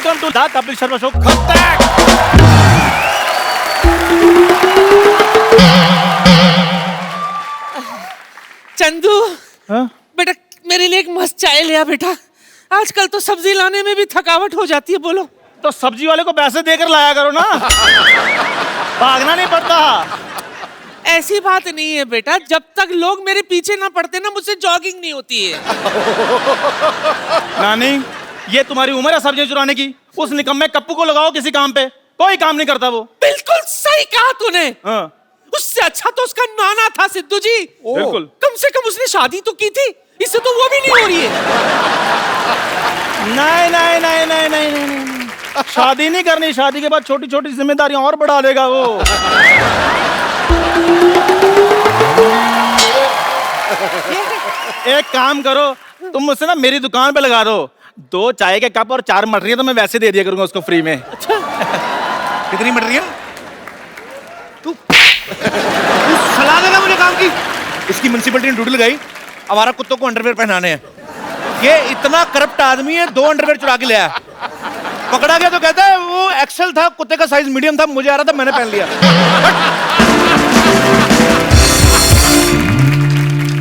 Welcome to the Kapil Sharma show. Chandu बेटा मेरे लिए एक मस्त चाय ले आ बेटा। आजकल तो सब्जी लाने में भी थकावट हो जाती है। बोलो तो सब्जी वाले को पैसे देकर लाया करो ना, भागना नहीं पड़ता। ऐसी बात नहीं है बेटा, जब तक लोग मेरे पीछे ना पड़ते ना मुझसे जॉगिंग नहीं होती है। नानी ये तुम्हारी उम्र है सब्जी चुराने की? उस निकम्मे कप्पू को लगाओ किसी काम पे, कोई काम नहीं करता वो। बिल्कुल सही कहा तूने। हाँ। उससे अच्छा तो उसका नाना था सिद्धू जी। बिल्कुल। कम से कम उसने शादी तो की थी, इससे तो वो भी नहीं हो रही है। नहीं नहीं नहीं नहीं नहीं नहीं, शादी नहीं करनी। शादी के बाद छोटी छोटी जिम्मेदारियां और बढ़ा लेगा वो। एक काम करो, तुम मुझसे ना मेरी दुकान पे लगा दो 2 चाय के कप और 4 मटेरियल, तो मैं वैसे दे दिया करूंगा उसको फ्री में। अच्छा कितनी मटेरियल? तू सलाह देगा मुझे काम की? इसकी म्युनिसिपैलिटी ने ड्यूटी लगाई हमारा कुत्तों को अंडरवेयर पहनाने हैं। ये इतना करप्ट आदमी है, 2 अंडरवेयर चुरा के ले आया। पकड़ा गया तो कहता है वो एक्सेल था, कुत्ते का साइज मीडियम था, मुझे आ रहा था मैंने पहन लिया।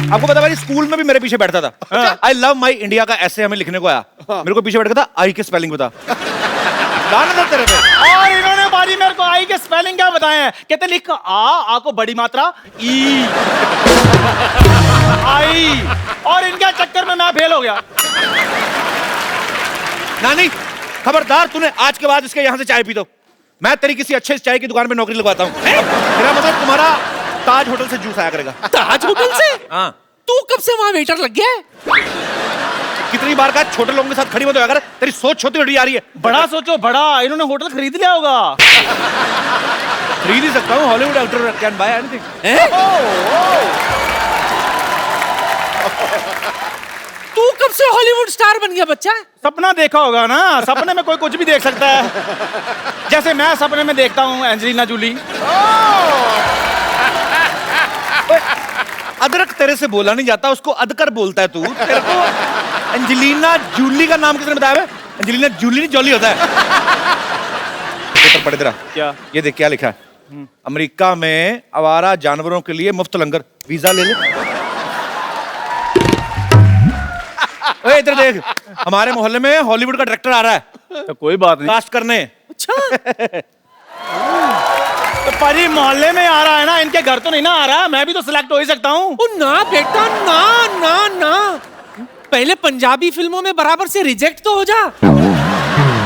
आपको पता भाई स्कूल में भी मेरे पीछे बैठता था। आई लव माई इंडिया का ऐसे हमें लिखने को आया, मेरे को पीछे बैठा था आई के स्पेलिंग बता। लानत तेरे पे। और इन्होंने बारी मेरे को आई के स्पेलिंग क्या बताए हैं? कहते लिख आ को बड़ी मात्रा ई आई, और इनके चक्कर में मैं फेल हो गया। नानी खबरदार, तूने आज के बाद इसके यहाँ से चाय पी दो, मैं तेरी किसी अच्छे चाय की दुकान पे नौकरी लगवाता हूँ। मेरा मतलब तुम्हारा ताज होटल से जूस आया करेगा। ताज होटल से? हाँ। तू कब से वहाँ वेटर लग गया है? कितनी बार कहा छोटे लोगों के साथ खड़ी मत होया कर, तेरी सोच छोटी बड़ी आ रही है। बड़ा सोचो बड़ा, इन्होंने होटल खरीद लिया होगा। खरीद ही सकता हूँ, Hollywood actor can buy anything. तू कब से हॉलीवुड स्टार बन गया बच्चा? सपना देखा होगा ना, सपने में कोई कुछ भी देख सकता है। जैसे मैं सपने में देखता हूँ एंजेलिना जूली। अदरक तेरे से बोला नहीं जाता, उसको अदकर बोलता है तू। तेरे को एंजेलिना जूली का नाम किसने बताया? एंजेलिना जूली नहीं जॉली होता है। पेपर पढ़ तेरा क्या? ये देख क्या लिखा है, अमेरिका में आवारा जानवरों के लिए मुफ्त लंगर, वीजा ले ले। ओए इधर देख, हमारे मोहल्ले में हॉलीवुड का डायरेक्टर आ रहा है तो कोई बात नहीं, कास्ट करने। अच्छा तो परी मोहल्ले में आ रहा है ना, इनके घर तो नहीं ना आ रहा, मैं भी तो सिलेक्ट हो ही सकता हूँ। ना बेटा ना ना ना, पहले पंजाबी फिल्मों में बराबर से रिजेक्ट तो हो जा,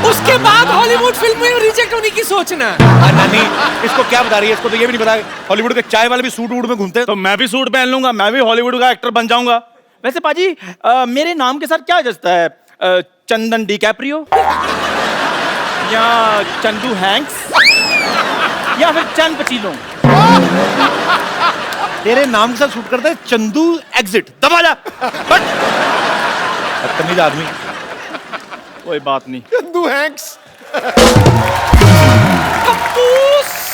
उसके बाद हॉलीवुड फिल्म में रिजेक्ट होने की सोचना। नानी इसको क्या बता रही है? इसको तो ये भी नहीं पता हॉलीवुड के चाय वाले भी सूट वूट में घूमते हैं। तो मैं भी सूट पहन लूंगा, मैं भी हॉलीवुड का एक्टर बन जाऊंगा। वैसे पाजी मेरे नाम के साथ क्या जचता है? चंदन डी कैप्रियो, या चंदू हैंक्स, या फिर चंद पचीनो? तेरे नाम के साथ शूट करते हैं चंदू एग्जिट, दबा जा। बट बदतमीज आदमी। कोई बात नहीं। चंदू हैंक्स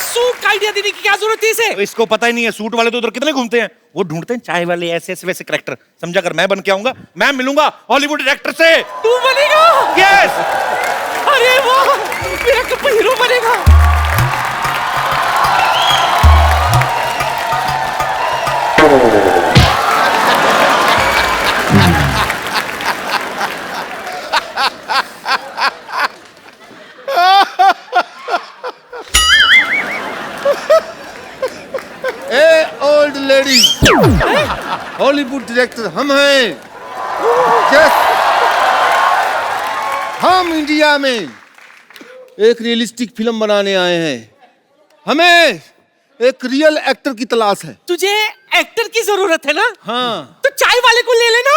सूट का आइडिया देने की क्या जरूरत है इसे? तो इसको पता ही नहीं है, सूट वाले तो उधर कितने घूमते हैं, वो ढूंढते हैं चाय वाले ऐसे ऐसे वैसे कैरेक्टर। समझा कर मैं बन के आऊंगा, मैं मिलूंगा हॉलीवुड डायरेक्टर से। तू बनेगा? यस। अरे वाह, मेरा कपल हीरो बनेगा। ओल्ड लेडी, हॉलीवुड डायरेक्टर हम हैं। हम इंडिया में एक रियलिस्टिक फिल्म बनाने आए हैं, हमें एक रियल एक्टर की तलाश है। तुझे एक्टर की जरूरत है ना? हाँ। तो चाय वाले को ले लेना।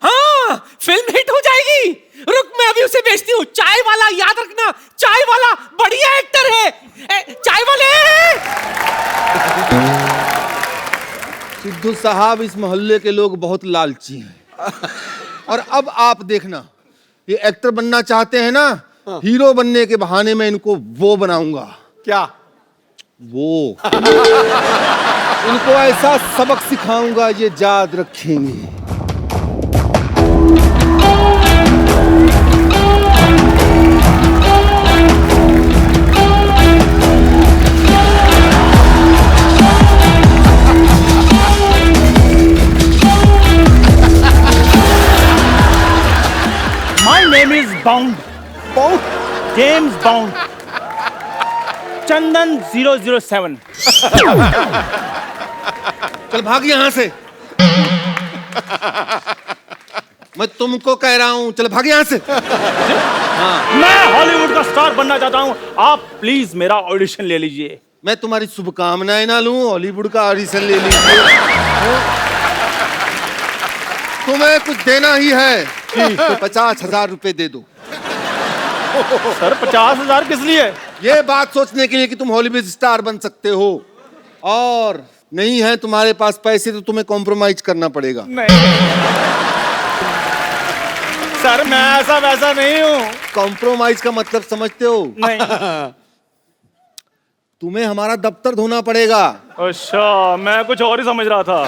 हाँ, फिल्म हिट हो जाएगी। रुक मैं अभी उसे बेचती हूँ। चाय वाला याद रखना, चाय वाला बढ़िया एक्टर है। चाय वाले। सिद्धू साहब, इस मोहल्ले के लोग बहुत लालची हैं, और अब आप देखना, ये एक्टर बनना चाहते हैं ना, हीरो बनने के बहाने में इनको वो बनाऊंगा। क्या? वो इनको ऐसा सबक सिखाऊंगा ये याद रखेंगे। बाउंड, जेम्स बाउंड, चंदन 007। चल भाग यहाँ से। मैं तुमको कह रहा हूँ, चल भाग यहाँ से। मैं हॉलीवुड का स्टार बनना चाहता हूँ, आप प्लीज मेरा ऑडिशन ले लीजिए। मैं तुम्हारी शुभकामनाएं ना लूं, हॉलीवुड का ऑडिशन ले लीजिए। तुम्हें कुछ देना ही है तो 50,000 रुपए दे दो। सर 50,000 किस लिए? ये बात सोचने के लिए कि तुम हॉलीवुड स्टार बन सकते हो, और नहीं है तुम्हारे पास पैसे तो तुम्हें कॉम्प्रोमाइज करना पड़ेगा। नहीं सर, मैं ऐसा वैसा नहीं हूँ। कॉम्प्रोमाइज का मतलब समझते हो? नहीं। तुम्हें हमारा दफ्तर धोना पड़ेगा। अच्छा, मैं कुछ और ही समझ रहा था।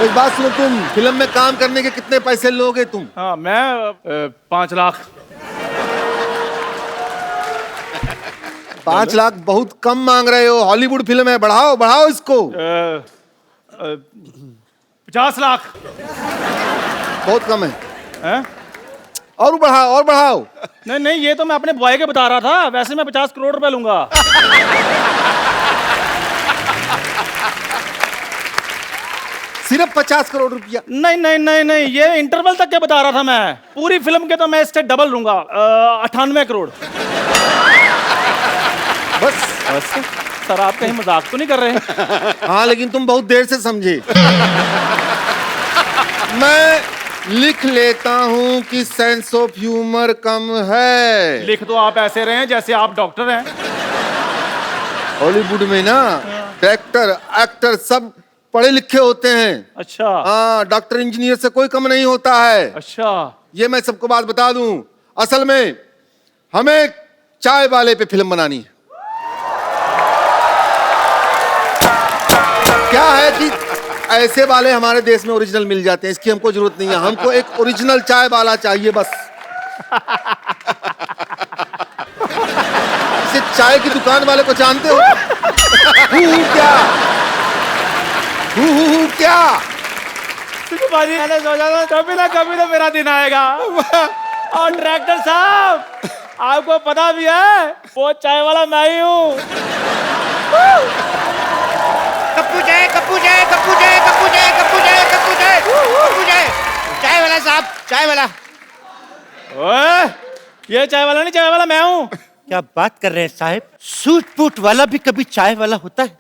एक बात सुनो, तुम फिल्म में काम करने के कितने पैसे लोगे तुम? हाँ, मैं 5 लाख। 5 लाख बहुत कम मांग रहे हो, हॉलीवुड फिल्म है, बढ़ाओ बढ़ाओ इसको। 50 लाख। बहुत कम है। हैं? और बढ़ाओ और बढ़ाओ। नहीं नहीं, ये तो मैं अपने बॉय के बता रहा था, वैसे मैं 50 करोड़ रुपए लूंगा। सिर्फ 50 करोड़ रुपया? नहीं नहीं नहीं नहीं, ये इंटरवल तक के बता रहा था मैं। पूरी फिल्म के तो मैं इससे डबल लूंगा, 98 करोड़। बस बस सर, आप कहीं मजाक तो नहीं कर रहे? हाँ, लेकिन तुम बहुत देर से समझे। मैं लिख लेता हूँ कि सेंस ऑफ ह्यूमर कम है। लिख तो आप ऐसे रहे हैं जैसे आप डॉक्टर हैं। हॉलीवुड में ना डायरेक्टर एक्टर सब पढ़े लिखे होते हैं। अच्छा। हाँ, डॉक्टर इंजीनियर से कोई कम नहीं होता है। अच्छा। ये मैं सबको बात बता दूं, असल में हमें चाय वाले पे फिल्म बनानी है। क्या है कि ऐसे वाले हमारे देश में ओरिजिनल मिल जाते हैं, इसकी हमको जरूरत नहीं है। हमको एक ओरिजिनल चाय वाला चाहिए बस। इसे चाय की दुकान वाले को जानते हो? क्या क्या? बाजी, मैंने सोचा था कभी ना मेरा दिन आएगा। और डायरेक्टर साहब, आपको पता भी है वो चाय वाला मैं ही हूँ। कप्पू जाए, कप्पू जाए, कप्पू जाए, कप्पू जाए, कप्पू जाए, कप्पू जाए, कप्पू जाए। चाय वाला साहब, चाय वाला। ओए, ये चाय वाला नहीं, चाय वाला मैं हूँ। क्या बात कर रहे हैं साहब? सूट बूट वाला भी कभी चाय वाला होता है?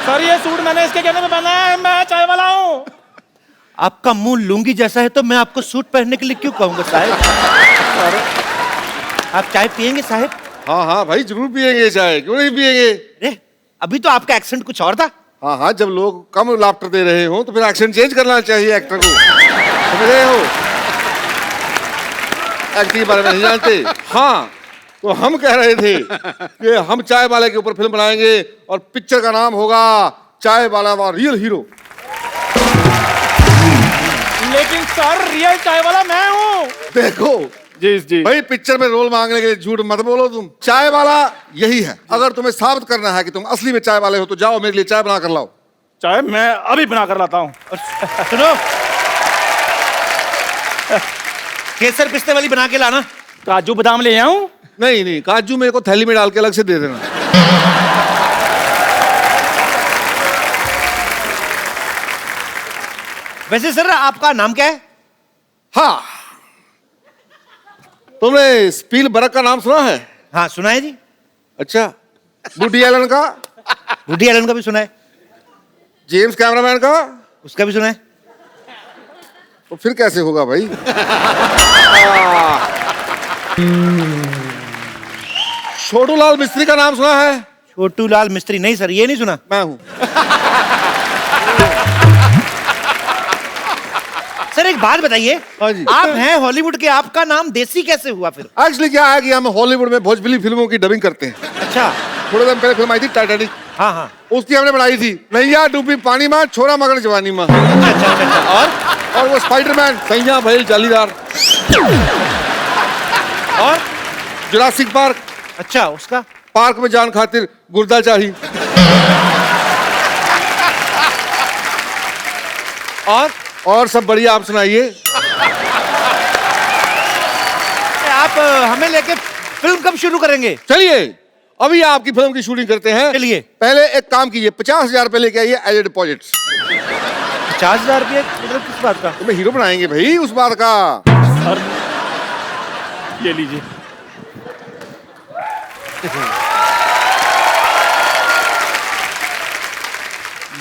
सर, ये सूट मैंने इसके कहने में पहना है, मैं चाय वाला हूँ। आपका मुंह लुंगी जैसा है तो मैं आपको सूट पहनने के लिए क्यों कहूंगा साहब? आप चाय पियेंगे साहब? हाँ हाँ भाई, जरूर पियेंगे चाय, क्यों नहीं पियेंगे? अरे अभी तो आपका एक्सेंट कुछ और था। हाँ हाँ, जब लोग कम लाफ्टर दे रहे हो तो फिर एक्शन चेंज करना चाहिए एक्टर को, समझ रहे हो? एक्टिंग के बारे में नहीं जानते? हाँ, तो हम कह रहे थे कि हम चाय वाले के ऊपर फिल्म बनाएंगे और पिक्चर का नाम होगा चाय वाला व रियल हीरो। लेकिन सर, रियल चाय वाला मैं हूँ। देखो जी जी भाई, पिक्चर में रोल मांगने के लिए झूठ मत बोलो तुम। चाय वाला यही है। अगर तुम्हें साबित करना है कि तुम असली में चाय वाले हो तो जाओ मेरे लिए चाय बना कर लाओ। चाय मैं अभी बना कर लाता हूँ। सुनो, केसर पिस्ते वाली बना के लाना। काजू बादाम ले आऊं? नहीं नहीं, काजू मेरे को थैली में डाल के अलग से दे देना। वैसे सर, आपका नाम क्या है? हाँ, तुमने स्पील बर्ग का नाम सुना है? हाँ सुना है जी। अच्छा, वुडी एलन का? वुडी एलन का भी सुना है। जेम्स कैमरामैन का? उसका भी सुना है। तो फिर कैसे होगा भाई? छोटू लाल मिस्त्री का नाम सुना है? छोटू लाल मिस्त्री? नहीं सर, ये नहीं सुना। मैं हूं। सर एक बात बताइए, हाँ जी। आप हैं हॉलीवुड के, आपका नाम देसी कैसे हुआ फिर? एक्चुअली क्या है कि हम हॉलीवुड में भोजपुरी फिल्मों की डबिंग करते हैं। अच्छा। थोड़े दिन पहले फिल्म आई थी टाइटैनिक, हाँ हाँ। उसकी हमने बनाई थी नैया डूबी पानी में, छोरा मगर जवानी में। और वो स्पाइडरमैन सैया भैल जालीदार, और जुरासिक पार्क, अच्छा उसका पार्क में जान खातिर गुर्दा चाही। और सब बढ़िया, आप सुनाइए। आप हमें लेके फिल्म कब शुरू करेंगे? चलिए अभी आपकी फिल्म की शूटिंग करते हैं। चलिए। पहले एक काम कीजिए, 50,000 रुपए लेके आइए एज ए डिपॉजिट। 50,000 रुपये मतलब किस बात का? तुम्हें हीरो बनाएंगे भाई उस बात का। सर ये लीजिए।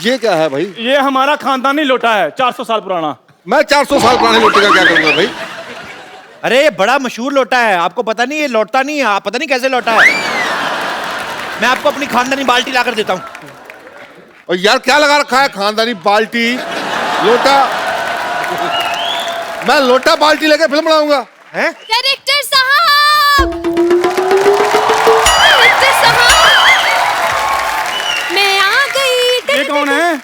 ये क्या है भाई? ये हमारा खानदानी लोटा है, 400 साल पुराना। मैं 400 साल पुराने लोटे का क्या करूंगा भाई? अरे ये बड़ा मशहूर लोटा है, आपको पता नहीं? ये लौटता नहीं है, आप पता नहीं कैसे लौटा है। मैं आपको अपनी खानदानी बाल्टी लाकर देता हूँ। और यार क्या लगा रखा है? खानदानी बाल्टी, लोटा। मैं लोटा बाल्टी लेके फिल्म बनाऊंगा हैं? डायरेक्टर साहब, डायरेक्टर साहब, मैं आ गई। ये कौन है?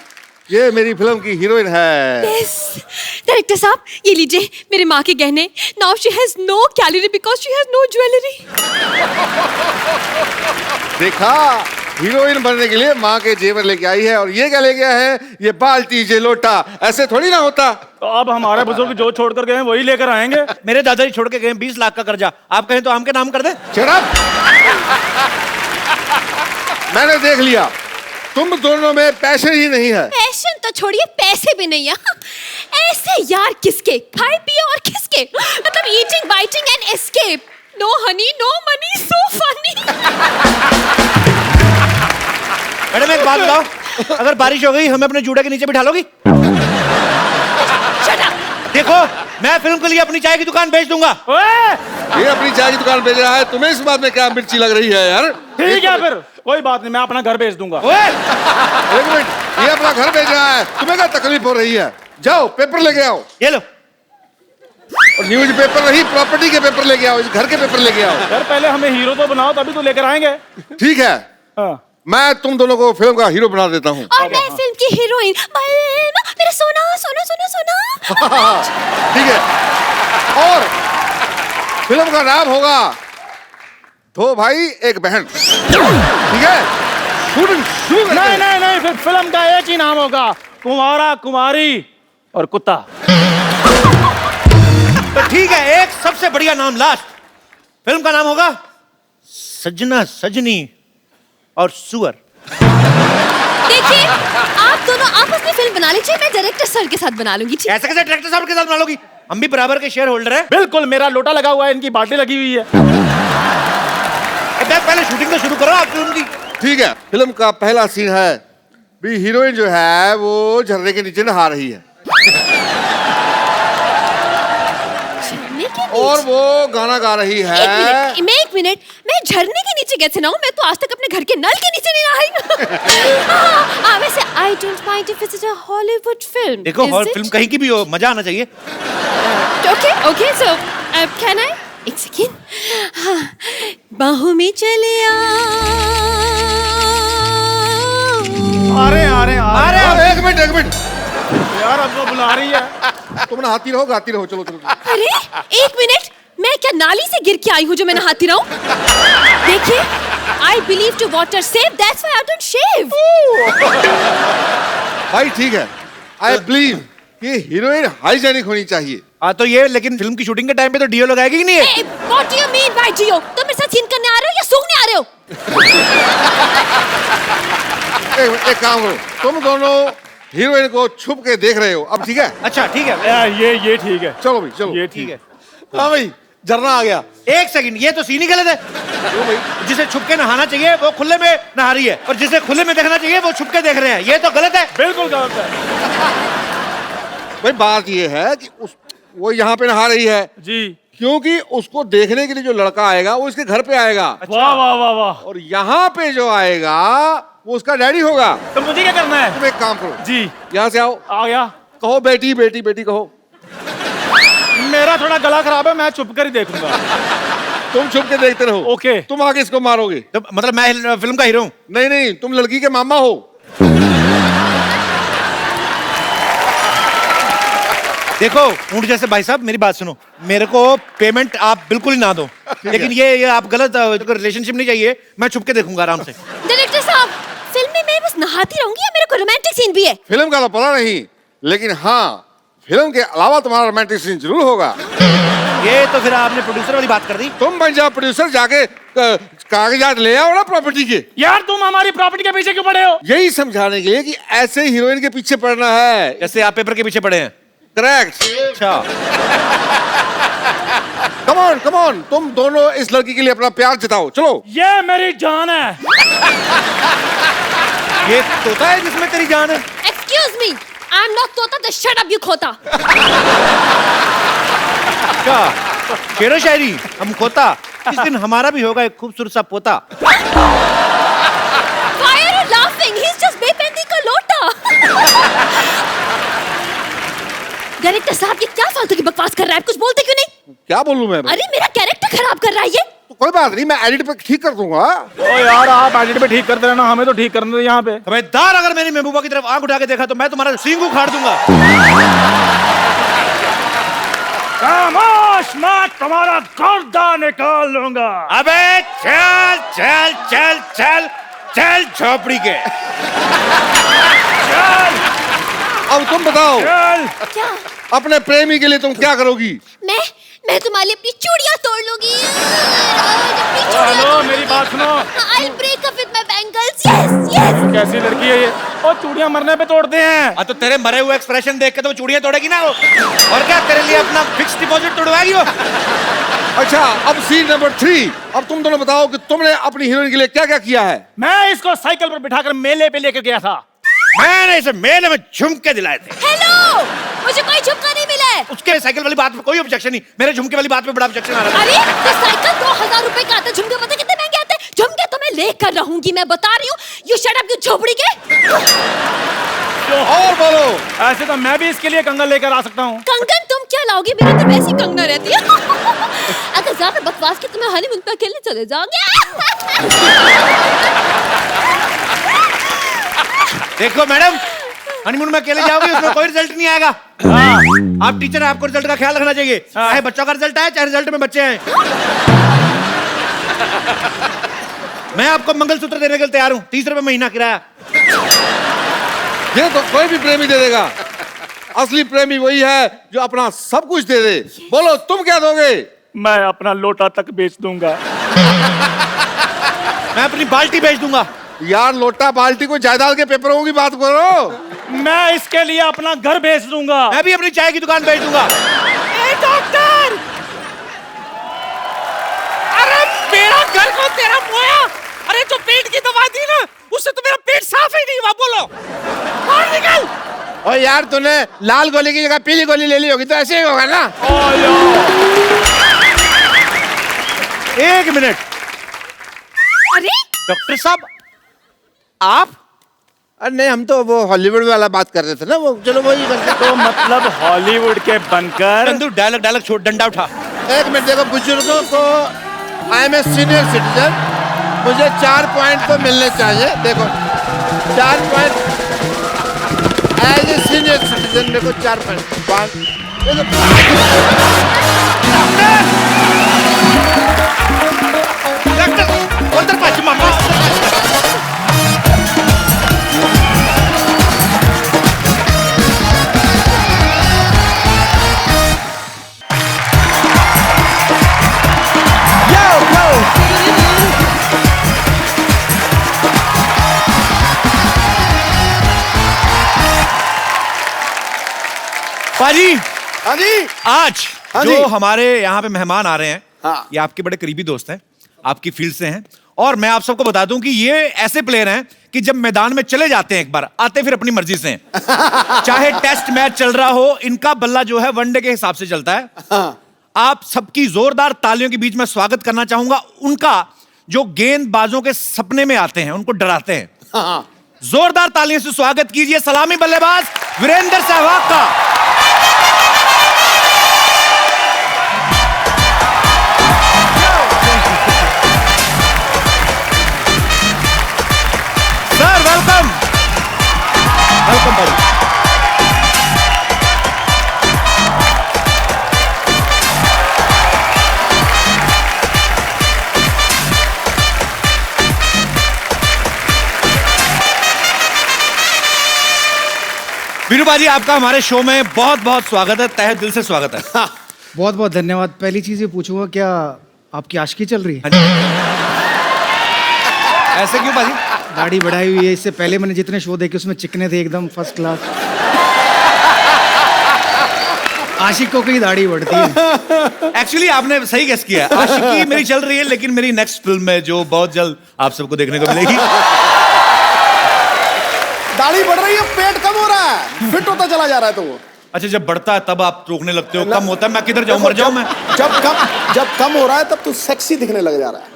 ये मेरी फिल्म की हीरोइन है। Yes. डायरेक्टर साहब ये लीजिए मेरी माँ के गहने। Now she has no calorie because she has no jewelry. देखा, हीरोइन बनने के लिए माँ के जेवर लेके आई है और ये क्या ले गया है? ये बाल्टी, ये लोटा। ऐसे थोड़ी ना होता। तो अब हमारे बुजुर्ग जो छोड़ कर गए हैं वही लेकर आएंगे। मेरे दादाजी छोड़ के गए 20 लाख का कर्जा, आप कहें तो आम के नाम कर दे। Shut up! मैंने देख लिया तुम दोनों में पैशन ही नहीं है। पैशन तो छोड़िए, पैसे भी नहीं है। ऐसे यार किसके? खाए पिए और किसके? मतलब eating biting and escape. No honey no money, so funny. Madam एक बात बताओ, अगर बारिश हो गई हमें अपने जूड़े के नीचे बिठा लोगी? Shut up. देखो मैं फिल्म के लिए अपनी चाय की दुकान बेच दूंगा। ओए! ये अपनी चाय की दुकान बेच रहा है, तुम्हें इस बात में क्या मिर्ची लग रही है यार? ठीक है फिर कोई बात नहीं, मैं अपना घर बेच दूंगा। ओए! एक मिनट, ये अपना घर बेच रहा है, तुम्हें क्या तकलीफ हो रही है? जाओ पेपर लेके आओ, ये लो। और न्यूज पेपर नहीं, प्रॉपर्टी के पेपर लेके आओ, इस घर के पेपर लेके आओ। सर पहले हमें हीरो तो बनाओ तभी तो लेकर आएंगे। ठीक है, हाँ। मैं तुम दोनों को फिल्म का हीरो बना देता हूँ। और मैं फिल्म की हीरोइन। मेरा सोना सोना सोना सोना। ठीक है, और फिल्म का नाम होगा दो भाई एक बहन। ठीक है, शूटिंग शुरू करते नहीं हैं। नहीं नहीं, फिर फिल्म का एक ही नाम होगा, कुंवारा कुमारी और कुत्ता। तो ठीक है, एक सबसे बढ़िया नाम लास्ट। फिल्म का नाम होगा सजना सजनी और सुअर। देखिए आप दोनों आपस में फिल्म बना लीजिए, मैं डायरेक्टर सर के साथ बना लूंगी। ठीक? ऐसे कैसे डायरेक्टर साहब के साथ बना लोगी? हम भी बराबर के शेयर होल्डर हैं। बिल्कुल, मेरा लोटा लगा हुआ है, इनकी बाल्टी लगी हुई है। पहले शूटिंग तो शुरू करो आप फिल्म की। ठीक है, फिल्म का पहला सीन है भी हीरोइन जो है वो झरने के नीचे नहा रही है झरने के और नीचे? वो गाना गा रही है। एक मिनट, मैं झरने के नीचे कैसे नहाऊं? मैं तो आज तक अपने घर के नल के नीचे नहीं नहाई। वैसे I don't mind if it's a Hollywood film. देखो is हॉल it? फिल्म कहीं की भी हो, मजा आना चाहिए। Okay, so can I? एक सेकेंड। हाँ, बाहों में चले अरे अरे अरे अरे एक मिनट, यार अब वो बुला रही है। तुम नहाती रहो गाती रहो, चलो चलो। अरे एक मिनट, मैं क्या नाली से गिर के आई हूँ जो मैं नहाती रहूं? देखिए, I believe to water save, that's why I don't shave. भाई ठीक है, आई बिलीव ये हीरोइन हाइजेनिक होनी चाहिए। हाँ तो ये, लेकिन फिल्म की शूटिंग के टाइम पे तो डीओ लगाएगी कि नहीं है? Hey, what do you mean by Gio? तुम मेरे साथ सीन करने आ रहे हो या सूंघने आ रहे हो? एक काम करो, तुम दोनों हीरोइन को छुप के देख रहे हो अब, ठीक है? अच्छा ठीक है। यार ये ठीक है। चलो भाई चलो। ये ठीक है। हाँ भाई, झरना आ गया। एक सेकंड, ये तो सीन ही गलत है। जिसे छुप के नहाना चाहिए वो खुले में नहा रही है, और जिसे खुले में देखना चाहिए वो छुप के देख रहे हैं। ये तो गलत है। बिल्कुल गलत है। भाई बात ये है कि वो यहाँ पे नहा रही है जी। क्योंकि उसको देखने के लिए जो लड़का आएगा वो इसके घर पे आएगा। वाह वाह वाह वाह। और यहाँ पे जो आएगा वो उसका डैडी होगा। तो मुझे क्या करना है? तुम एक काम करो, जी यहाँ से आओ, आ गया। कहो बेटी बेटी बेटी कहो। मेरा थोड़ा गला खराब है, मैं छुप कर ही देखूंगा। तुम छुप के देखते रहो। ओके। तुम आगे इसको मारोगे। तो मतलब मैं फिल्म का हीरो हूँ? नहीं नहीं, तुम लड़की के मामा हो। देखो ऊंट जैसे भाई साहब, मेरी बात सुनो, मेरे को पेमेंट आप बिल्कुल ही ना दो, लेकिन ये आप गलत रिलेशनशिप नहीं चाहिए। मैं छुप के देखूंगा आराम से। डायरेक्टर साहब, फिल्म में मैं बस नहाती रहूंगी या मेरे को रोमांटिक सीन भी है? फिल्म का तो पता नहीं, लेकिन हाँ फिल्म के अलावा तुम्हारा रोमांटिक सीन जरूर होगा। ये तो फिर आपने प्रोड्यूसर वाली बात कर दी। तुम बन जाओ प्रोड्यूसर, जाके कागजात ले आओ ना प्रॉपर्टी के। यार तुम हमारी प्रॉपर्टी के पीछे क्यों पड़े हो? यही समझाने के लिए कि ऐसे हीरोइन के पीछे पड़ना है। जैसे आप पेपर के पीछे पड़े हैं। करेक्ट। अच्छा, कम ऑन, तुम दोनों इस लड़की के लिए अपना प्यार जताओ, चलो। ये मेरी जान है। ये तोता है जिसमें तेरी जान है। Excuse me, I'm not तोता, the shut up you खोता। क्या शेरो शायरी हम खोता, इस दिन हमारा भी होगा एक खूबसूरत सा पोता। Why are you laughing? He's just बेपेंदी का लोटा। डायरेक्टर साहब ये क्या फालतू की बकवास कर रहा है? कुछ बोलते क्यों नहीं? क्या बोलूं मैं? अरे मेरा कैरेक्टर खराब कर रहा है ये। तो कोई बात नहीं, मैं एडिट पे ठीक कर दूंगा। ओ यार आप एडिट पे ठीक करते रहना, हमें तो ठीक करने दो यहाँ पे। खबरदार अगर मैंने महबूबा की तरफ आंख उठा के देखा तो मैं तुम्हारा सींग उखाड़ दूंगा। खामोश, मैं तुम्हारा गर्दा निकाल लूंगा। अबे चल चल चल चल चल झोपड़ी के। चल अब तुम बताओ, चल। क्या? अपने प्रेमी के लिए तुम क्या करोगी? मैं तुम्हारे लिए अपनी चूड़ियां तोड़ लूंगी। हेलो मेरी बात सुनो। I'll break up with my bangles. Yes, yes. कैसी लड़की है ये? और चूड़ियां मरने पे तोड़ते हैं। तो तेरे मरे हुए एक्सप्रेशन देख के तो चूड़ियां तोड़ेगी ना वो। और क्या तेरे लिए अपना फिक्स डिपॉजिट तोड़वाएगी वो। अच्छा, अब सीन नंबर 3। अब तुम दोनों बताओ कि तुमने अपनी हीरोइन के लिए क्या क्या किया है? मैं इसको साइकिल पर बिठाकर मेले पे लेकर गया था। मैंने इसे मेले में झुमके दिलाए थे। हेलो, मुझे कोई झुमका नहीं मिला है। उसके साइकिल वाली बात पे कोई ऑब्जेक्शन नहीं, मेरे झुमके वाली बात पे बड़ा ऑब्जेक्शन आ रहा है। अरे ये साइकिल 2000 रुपए का आता है, झुमके पता कितने महंगे आते हैं? झुमके तो मैं लेकर रहूंगी, मैं बता रही हूँ। यू शट अप यू झोपड़ी के। और बोलो। ऐसे तो मैं भी इसके लिए कंगन लेकर आ सकता हूँ। कंगन तुम क्या लाओगे? मेरे तो वैसी कंगना रहती है। अगर ज्यादा बकवास की तुम्हें हनीमून पे अकेले चले जाओगे। देखो मैडम, हनीमून में अकेले जाओगे उसमें कोई रिजल्ट नहीं आएगा। आप टीचर हैं, आपको रिजल्ट का ख्याल रखना चाहिए। चाहे बच्चों का रिजल्ट आए चाहे रिजल्ट में बच्चे आए। मैं आपको मंगलसूत्र देने के लिए तैयार हूँ, 30 रुपए महीना किराया। ये तो कोई भी प्रेमी दे देगा। असली प्रेमी वही है जो अपना सब कुछ दे दे। बोलो तुम क्या दोगे? मैं अपना लोटा तक बेच दूंगा। मैं अपनी बाल्टी बेच दूंगा। यार लोटा बाल्टी को जायदाद के पेपरों की बात करो। मैं इसके लिए अपना घर बेच दूंगा। मैं भी अपनी चाय की दुकान बेच दूंगा। ए डॉक्टर, अरे मेरा घर को तेरा मोया। अरे जो पेट की दवा दी ना, उससे तो मेरा पेट साफ ही नहीं हुआ। बोलो बाहर निकल। और यार तूने लाल गोली की जगह पीली गोली ले ली होगी तो ऐसे ही होगा ना। एक मिनट अरे डॉक्टर साहब, आप? अरे नहीं, हम तो वो हॉलीवुड वाला बात कर रहे थे ना, वो चलो वही करते। तो मतलब हॉलीवुड के बनकर। चंदू डायलॉग छोड़, डंडा उठा। एक मिनट देखो, बुजुर्गों को I am a senior citizen, मुझे 4 पॉइंट तो मिलने चाहिए। देखो 4 point as a senior citizen, देखो 4 पॉइंट। डॉक्टर उधर पाछी मामा। पाजी, हाँ जी, आज हाँ जो जी। हमारे यहाँ पे मेहमान आ रहे हैं, हाँ। ये आपके बड़े करीबी दोस्त हैं, आपकी फील्ड से हैं। और मैं आप सबको बता दूं कि ये ऐसे प्लेयर हैं कि जब मैदान में चले जाते हैं एक बार, आते फिर अपनी मर्जी से हैं। चाहे टेस्ट मैच चल रहा हो, इनका बल्ला जो है वनडे के हिसाब से चलता है। हाँ। आप सबकी जोरदार तालियों के बीच में स्वागत करना चाहूंगा उनका, जो गेंदबाजों के सपने में आते हैं, उनको डराते हैं। हाँ। जोरदार तालियों से स्वागत कीजिए सलामी बल्लेबाज वीरेंद्र सहवाग का। Sir welcome. वेलकम भाई। वीरू बाजी, आपका हमारे शो में बहुत बहुत स्वागत है, तहे दिल से स्वागत है। बहुत बहुत धन्यवाद। पहली चीज ये पूछूंगा, क्या आपकी आशिकी चल रही है? ऐसे क्यों भाजी? दाढ़ी बढ़ाई हुई है, इससे पहले मैंने जितने शो देखे उसमें चिकने थे एकदम फर्स्ट क्लास। आशिकों की दाढ़ी बढ़ती है। एक्चुअली आपने सही गेस किया। आशिकी मेरी चल रही है, लेकिन मेरी नेक्स्ट फिल्म में जो बहुत जल्द आप सबको देखने को मिलेगी। दाढ़ी बढ़ रही है, पेट कम हो रहा है, फिट होता चला जा रहा है तो वो। अच्छा, जब बढ़ता है तब आप रोकने लगते हो, कम होता है मैं किधर जाऊं, मर जाऊं मैं? जब कम हो रहा है तब तो सेक्सी दिखने लग जा रहा है।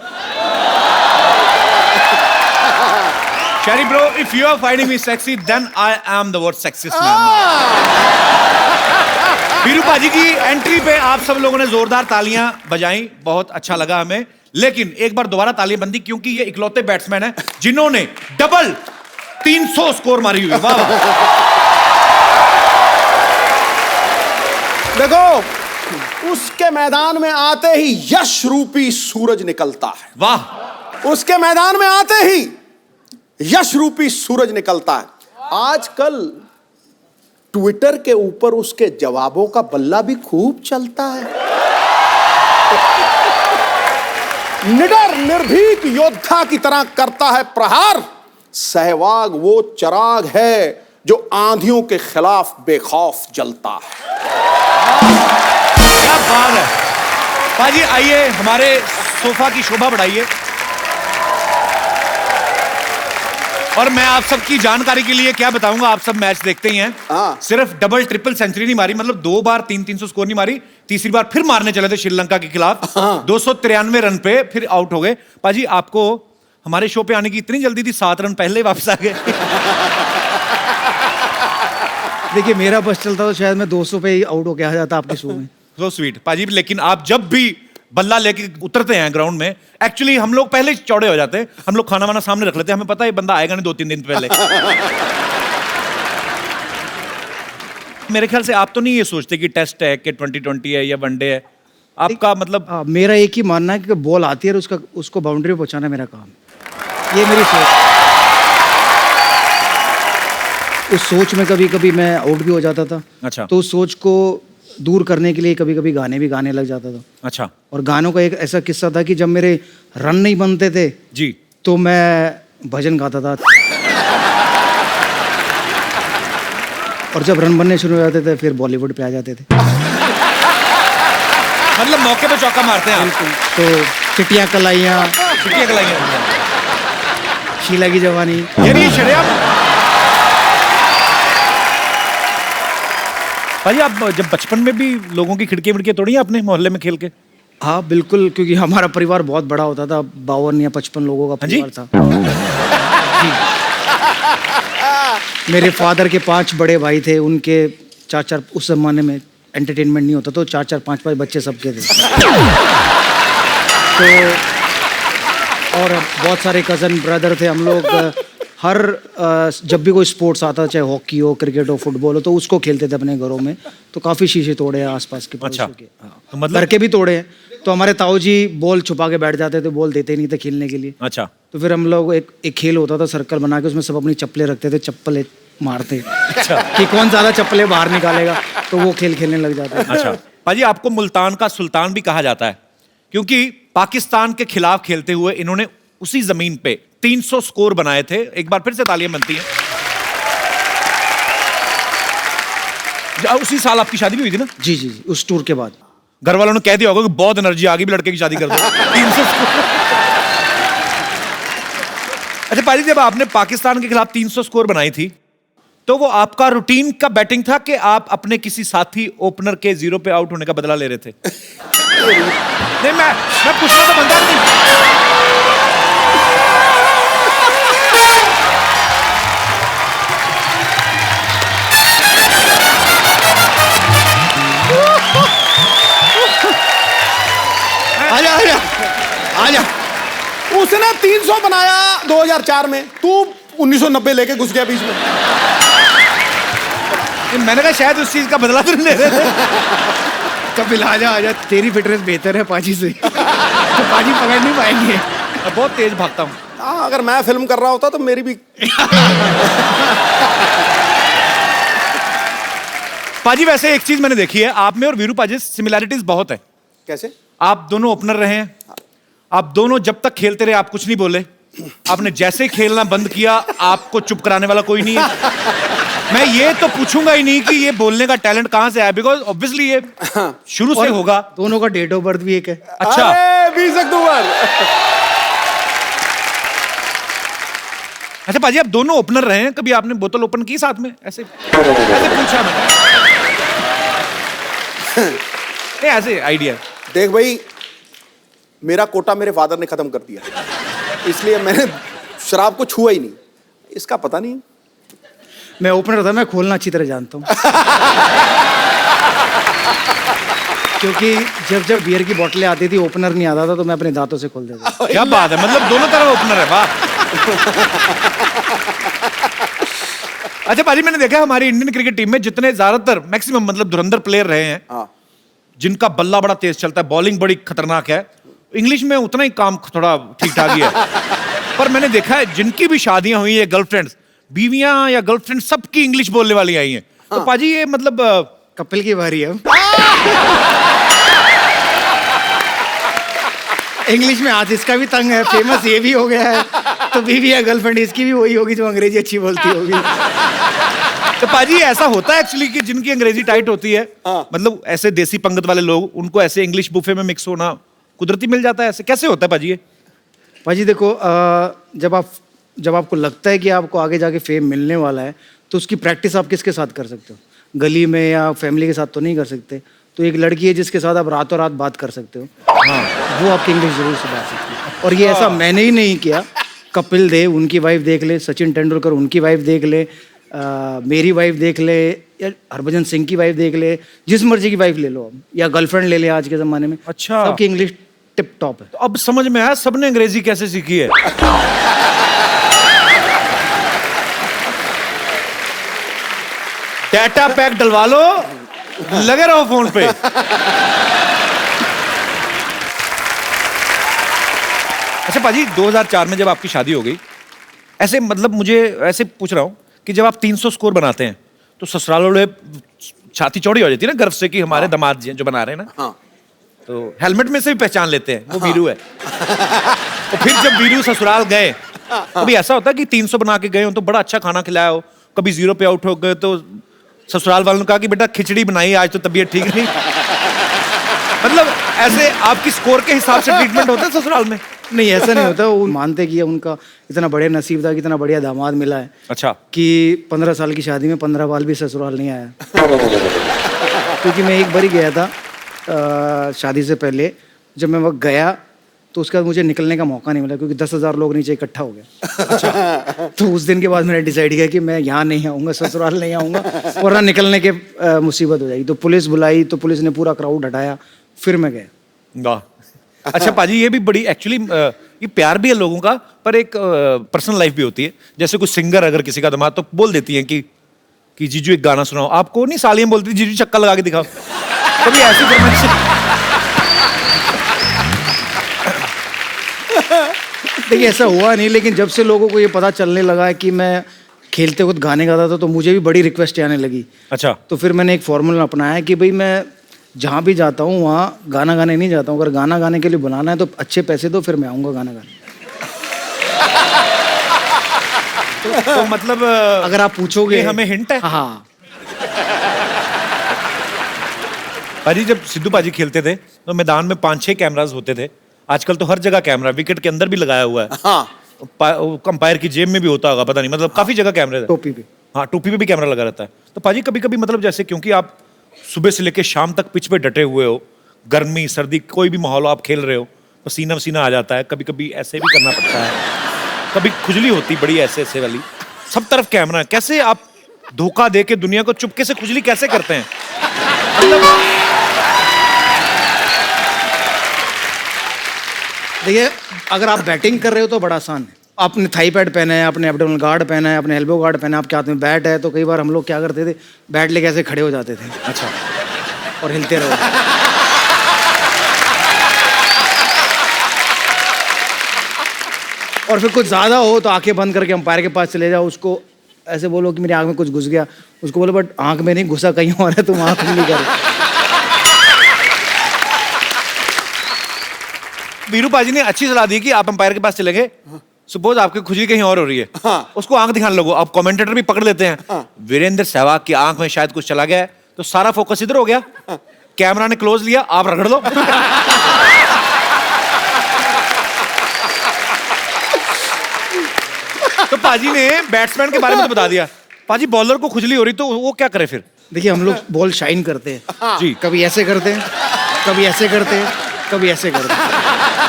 Sherry bro, if you are finding me sexy, then I am the world's sexiest man. Veeru पाजी की एंट्री पे आप सब लोगों ने जोरदार तालियां बजाई, बहुत अच्छा लगा हमें। लेकिन एक बार दोबारा तालियां बंदी, क्योंकि ये इकलौते बैट्समैन हैं जिन्होंने डबल 300 स्कोर मारी हुई। वाह वाह। देखो, उसके मैदान में आते ही यश रूपी सूरज निकलता है। वाह। उसके मैदान में आते ही यश रूपी सूरज निकलता है। आजकल ट्विटर के ऊपर उसके जवाबों का बल्ला भी खूब चलता है। निडर निर्भीक योद्धा की तरह करता है प्रहार। सहवाग वो चिराग है जो आंधियों के खिलाफ बेखौफ जलता है। क्या बात है पाजी, आइए हमारे सोफा की शोभा बढ़ाइए। और मैं आप सबकी जानकारी के लिए क्या बताऊंगा, आप सब मैच देखते ही हैं। हाँ। सिर्फ डबल ट्रिपल सेंचुरी नहीं मारी, मतलब 2 बार 300 स्कोर नहीं मारी, तीसरी बार फिर मारने चले थे श्रीलंका के खिलाफ। हाँ। 293 रन पे फिर आउट हो गए। पाजी, आपको हमारे शो पे आने की इतनी जल्दी थी, 7 रन पहले ही वापस आ गए। देखिए, मेरा बस चलता तो शायद मैं 200 पे ही आउट होके आ जाता आपके शो में। सो स्वीट पाजी, लेकिन आप जब भी बल्ला लेके उतरते हैं ग्राउंड में, एक्चुअली हम लोग पहले चौड़े हो जाते हैं। हम लोग खाना वाना सामने रख लेते हैं, हमें पता है बंदा आएगा नहीं 2-3 दिन पहले। मेरे ख्याल से आप तो नहीं ये सोचते कि टेस्ट है कि 2020 है या वनडे है, आपका मतलब? मेरा एक ही मानना है कि बॉल आती है और उसको बाउंड्री पे पहुंचाना मेरा काम, ये मेरी सोच। उस सोच में कभी कभी मैं आउट भी हो जाता था। अच्छा। तो उस सोच को दूर करने के लिए कभी कभी गाने भी गाने लग जाता था। अच्छा और गानों का एक ऐसा किस्सा था कि जब मेरे रन नहीं बनते थे जी, तो मैं भजन गाता था। और जब रन बनने शुरू हो जाते थे फिर बॉलीवुड पे आ जाते थे। मतलब मौके पे चौका मारते हैं आप? तो चिट्टियां कलाइयां, चिट्टियां कलाइयां, शीला की जवानी। यानी शरेआम। भाई, आप जब बचपन में भी लोगों की खिड़की विड़कियां तोड़ी हैं अपने मोहल्ले में खेल के? हाँ बिल्कुल, क्योंकि हमारा परिवार बहुत बड़ा होता था, 52 या 55 लोगों का परिवार था। जी। मेरे फादर के 5 बड़े भाई थे, उनके 4-4, उस जमाने में एंटरटेनमेंट नहीं होता तो 4-4, 5-5 बच्चे सबके थे। तो और बहुत सारे कज़न ब्रदर थे हम लोग। हर जब भी कोई स्पोर्ट्स आता, चाहे हॉकी हो, क्रिकेट हो, फुटबॉल हो, तो उसको खेलते थे अपने घरों में। तो काफ़ी शीशे तोड़े हैं आसपास के। अच्छा। के तो मतलब घर के भी तोड़े हैं। तो हमारे ताऊ जी बॉल छुपा के बैठ जाते थे, बॉल देते ही नहीं थे खेलने के लिए। अच्छा। तो फिर हम लोग एक खेल होता था, सर्कल बना के उसमें सब अपनी चप्पलें रखते थे, चप्पलें मारते कि कौन ज्यादा चप्पलें बाहर निकालेगा, तो वो खेल खेलने लग जाते। अच्छा भाजी, आपको मुल्तान का सुल्तान भी कहा जाता है क्योंकि पाकिस्तान के खिलाफ खेलते हुए इन्होंने उसी जमीन पे 300 स्कोर बनाए थे। एक बार फिर से तालियां बनती हैं। उसी साल आपकी शादी भी हुई थी ना? जी जी जी, उस टूर के बाद। घर वालों ने कह दिया होगा कि बहुत एनर्जी आ गई, भी लड़के की शादी कर दो। 300 स्कोर। अच्छा पाजी, जब आपने पाकिस्तान के खिलाफ 300 स्कोर बनाई थी तो वो आपका रूटीन का बैटिंग था कि आप अपने किसी साथी ओपनर के 0 पे आउट होने का बदला ले रहे थे? नहीं, मैं पूछना तो बनता नहीं। आजा आजा आजा। उसने 300 बनाया 2004 में, तू 1990 लेके घुस गया बीच में। मैंने कहा शायद उस चीज का बदला तो नहीं ले रहे थे। कपिल आजा आजा, तेरी फिटनेस बेहतर है पाजी से। तो पाजी पकड़ नहीं पाएंगे। मैं बहुत तेज भागता हूँ। हाँ, अगर मैं फिल्म कर रहा होता तो मेरी भी। पाजी वैसे एक चीज मैंने देखी है, आप में और वीरू पाजी सिमिलैरिटीज बहुत है। कैसे? आप दोनों ओपनर रहे हैं, आप दोनों जब तक खेलते रहे आप कुछ नहीं बोले, आपने जैसे ही खेलना बंद किया आपको चुप कराने वाला कोई नहीं है। मैं ये तो पूछूंगा ही नहीं कि ये बोलने का टैलेंट कहां से आया, बिकॉज ऑब्वियसली ये शुरू से होगा। दोनों का डेट ऑफ बर्थ भी एक है। अच्छा, 20 अक्टूबर। अच्छा पाजी आप दोनों ओपनर रहे हैं, कभी आपने बोतल ओपन की साथ में? ऐसे पूछा मैंने, ऐसे आइडिया। देख भाई, मेरा कोटा मेरे फादर ने खत्म कर दिया, इसलिए मैंने शराब को छुआ ही नहीं। इसका पता नहीं। मैं ओपनर था, मैं खोलना अच्छी तरह जानता हूँ। क्योंकि जब बियर की बोतलें आती थी, ओपनर नहीं आता था, तो मैं अपने दांतों से खोल देता था। क्या बात है, मतलब दोनों तरफ ओपनर है, वाह। अच्छा पाजी मैंने देखा हमारी इंडियन क्रिकेट टीम में जितने ज्यादातर मैक्सिमम मतलब धुरंधर प्लेयर रहे हैं, हाँ। जिनका बल्ला बड़ा तेज चलता है, बॉलिंग बड़ी खतरनाक है, इंग्लिश में उतना ही काम थोड़ा ठीक ठाक ही है। पर मैंने देखा है जिनकी भी शादियां हुई है, गर्लफ्रेंड्स, बीवियां या गर्लफ्रेंड, सबकी इंग्लिश बोलने वाली आई हैं। तो पाजी ये मतलब कपिल की बारी है। इंग्लिश में आज इसका भी तंग है, फेमस ये भी हो गया है, तो बीवी या गर्लफ्रेंड इसकी भी वही होगी जो अंग्रेजी अच्छी बोलती होगी। तो पाजी ऐसा होता है एक्चुअली कि जिनकी अंग्रेजी टाइट होती है, मतलब ऐसे देसी पंगत वाले लोग, उनको ऐसे इंग्लिश बुफे में मिक्स होना कुदरती मिल जाता है। ऐसे कैसे होता है पाजी ये? पाजी देखो, जब आपको लगता है कि आपको आगे जाके फेम मिलने वाला है, तो उसकी प्रैक्टिस आप किसके साथ कर सकते हो? गली में या फैमिली के साथ तो नहीं कर सकते। तो एक लड़की है जिसके साथ आप रातों रात बात कर सकते हो, वो आपकी इंग्लिश जरूर सुधार सकती है। और ये ऐसा मैंने ही नहीं किया, कपिल देव उनकी वाइफ देख ले, सचिन तेंदुलकर उनकी वाइफ देख ले, मेरी वाइफ देख ले, या हरभजन सिंह की वाइफ देख ले, जिस मर्जी की वाइफ ले लो आप, या गर्लफ्रेंड ले ले आज के जमाने में। अच्छा। सबकी इंग्लिश टिप टॉप है। तो अब समझ में आया सबने अंग्रेजी कैसे सीखी है। डाटा पैक डलवा लो, लगे रहो फोन पे। अच्छा पाजी 2004 में जब आपकी शादी हो गई, ऐसे मतलब मुझे ऐसे पूछ रहा हूं कि जब आप 300 स्कोर बनाते हैं तो ससुराल वाले छाती चौड़ी हो जाती है ना गर्व से कि हमारे दामाद जी जो बना रहे हैं ना। हाँ। तो हेलमेट में से भी पहचान लेते हैं वो वीरू है। तो फिर जब वीरू ससुराल गए, कभी ऐसा होता है कि 300 बना के गए हो तो बड़ा अच्छा खाना खिलाया हो, कभी 0 पे आउट हो गए तो ससुराल वालों ने कहा कि बेटा खिचड़ी बनाई आज तो तबीयत ठीक नहीं। मतलब ऐसे आपकी स्कोर के हिसाब से ट्रीटमेंट होता है ससुराल में? नहीं, ऐसा नहीं होता। वो मानते कि उनका इतना बढ़िया नसीब था कि इतना बढ़िया दामाद मिला है। अच्छा। कि 15 साल की शादी में 15 बार भी ससुराल नहीं आया। क्योंकि मैं एक बार ही गया था शादी से पहले, जब मैं वक्त गया तो उसके बाद मुझे निकलने का मौका नहीं मिला, क्योंकि 10,000 लोग नीचे इकट्ठा हो गए। अच्छा। तो उस दिन के बाद मैंने डिसाइड किया कि मैं यहाँ नहीं आऊँगा, ससुराल नहीं आऊँगा, वरना निकलने के मुसीबत हो जाएगी। तो पुलिस बुलाई, तो पुलिस ने पूरा क्राउड हटाया, फिर मैं गया। अच्छा पाजी ये भी बड़ी एक्चुअली ये प्यार भी है लोगों का, पर एक पर्सनल लाइफ भी होती है। जैसे कोई सिंगर अगर किसी का दामाद, तो बोल देती हैं कि जीजू एक गाना सुनाओ। आपको नहीं सालियां बोलती जीजू चक्का लगा के दिखाओ, कभी ऐसी फरमाइश? देखिए ऐसा हुआ नहीं, लेकिन जब से लोगों को ये पता चलने लगा है कि मैं खेलते वक्त गाने गाता था, तो मुझे भी बड़ी रिक्वेस्ट आने लगी। अच्छा। तो फिर मैंने एक फॉर्मूला अपनाया है कि भाई मैं जहाँ भी जाता हूँ वहाँ गाना गाने नहीं जाता हूँ। अगर गाना गाने के लिए बुलाना है तो अच्छे पैसे दो, फिर मैं आऊँगा गाना गाने। तो मतलब अगर आप पूछोगे हमें हिंट है। हाँ। पाजी जब सिद्धू पाजी खेलते थे तो मैदान में 5-6 कैमरास होते थे। आजकल तो हर जगह कैमरा, विकेट के अंदर भी लगाया हुआ है। हाँ। अंपायर की जेब में भी होता होगा, पता नहीं, मतलब काफी जगह कैमरे। टोपी पे। हाँ, टोपी पे भी कैमरा लगा रहता है। तो पाजी कभी कभी मतलब जैसे, क्योंकि आप सुबह से लेकर शाम तक पिच पे डटे हुए हो, गर्मी सर्दी कोई भी माहौल हो, आप खेल रहे हो, पसीना वसीना आ जाता है, कभी कभी ऐसे भी करना पड़ता है, कभी खुजली होती बड़ी ऐसे वाली, सब तरफ कैमरा है। कैसे आप धोखा दे के दुनिया को चुपके से खुजली कैसे करते हैं? मतलब देखिए अगर आप बैटिंग कर रहे हो तो बड़ा आसान है। आपने थाई पैड पहना है, आपने एब्डोमिनल गार्ड पहना है, आपने एल्बो गार्ड पहना है, आपके हाथ में बैट है, तो कई बार हम लोग क्या करते थे, बैट लेके ऐसे खड़े हो जाते थे। अच्छा। और हिलते रहो। और फिर कुछ ज्यादा हो तो आंखें बंद करके अंपायर के पास चले जाओ, उसको ऐसे बोलो कि मेरी आंख में कुछ घुस गया, उसको बोलो बट आंख में नहीं घुसा, कहीं और है, तुम आंख नहीं कर। वीरू पाजी ने अच्छी सलाह दी कि आप अंपायर के पास चले गए। सपोज आपकी खुजली कहीं और हो रही है, हाँ। उसको आंख दिखाने लगो। अब कमेंटेटर भी पकड़ लेते हैं, हाँ। वीरेंद्र सहवाग की आंख में शायद कुछ चला गया है, तो सारा फोकस इधर हो गया। कैमरा ने क्लोज लिया, आप रगड़ लो। तो पाजी ने बैट्समैन के बारे में तो बता दिया। पाजी बॉलर को खुजली हो रही तो वो क्या करे फिर? देखिए हम लोग बॉल शाइन करते हैं जी। कभी ऐसे करते हैं, कभी ऐसे करते हैं, कभी ऐसे करते हैं।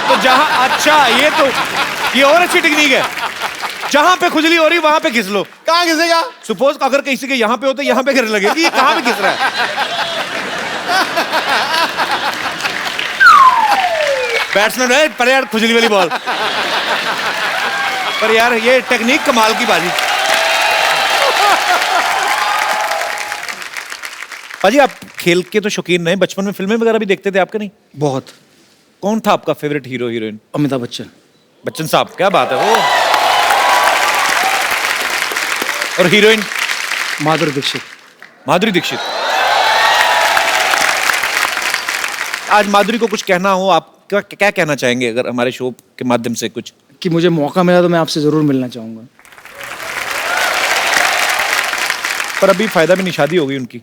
तो जहां, अच्छा ये और अच्छी टेक्निक है, जहां पे खुजली हो रही वहां पे घिस लो। कहाँ घिसेगा? सपोज अगर किसी के यहाँ पे हो तो यहाँ पे गिरने लगे कि ये कहाँ पे घिस रहा है। बैट्समैन है पर यार खुजली वाली बॉल, पर यार ये टेक्निक कमाल की बाजी। पाजी आप खेल के तो शौकीन नहीं, बचपन में फिल्में वगैरह भी देखते थे आपके? नहीं? बहुत। कौन था आपका favourite hero heroine? Amitabh Bachchan. Bachchan साहब, क्या बात है वो। और हीरोइन? माधुरी दीक्षित। माधुरी दीक्षित। आज माधुरी को कुछ कहना हो, आप क्या कहना चाहेंगे अगर हमारे शो के माध्यम से कुछ? कि मुझे मौका मिला तो मैं आपसे जरूर मिलना चाहूंगा। पर अभी फायदा भी नहीं, शादी हो गई उनकी।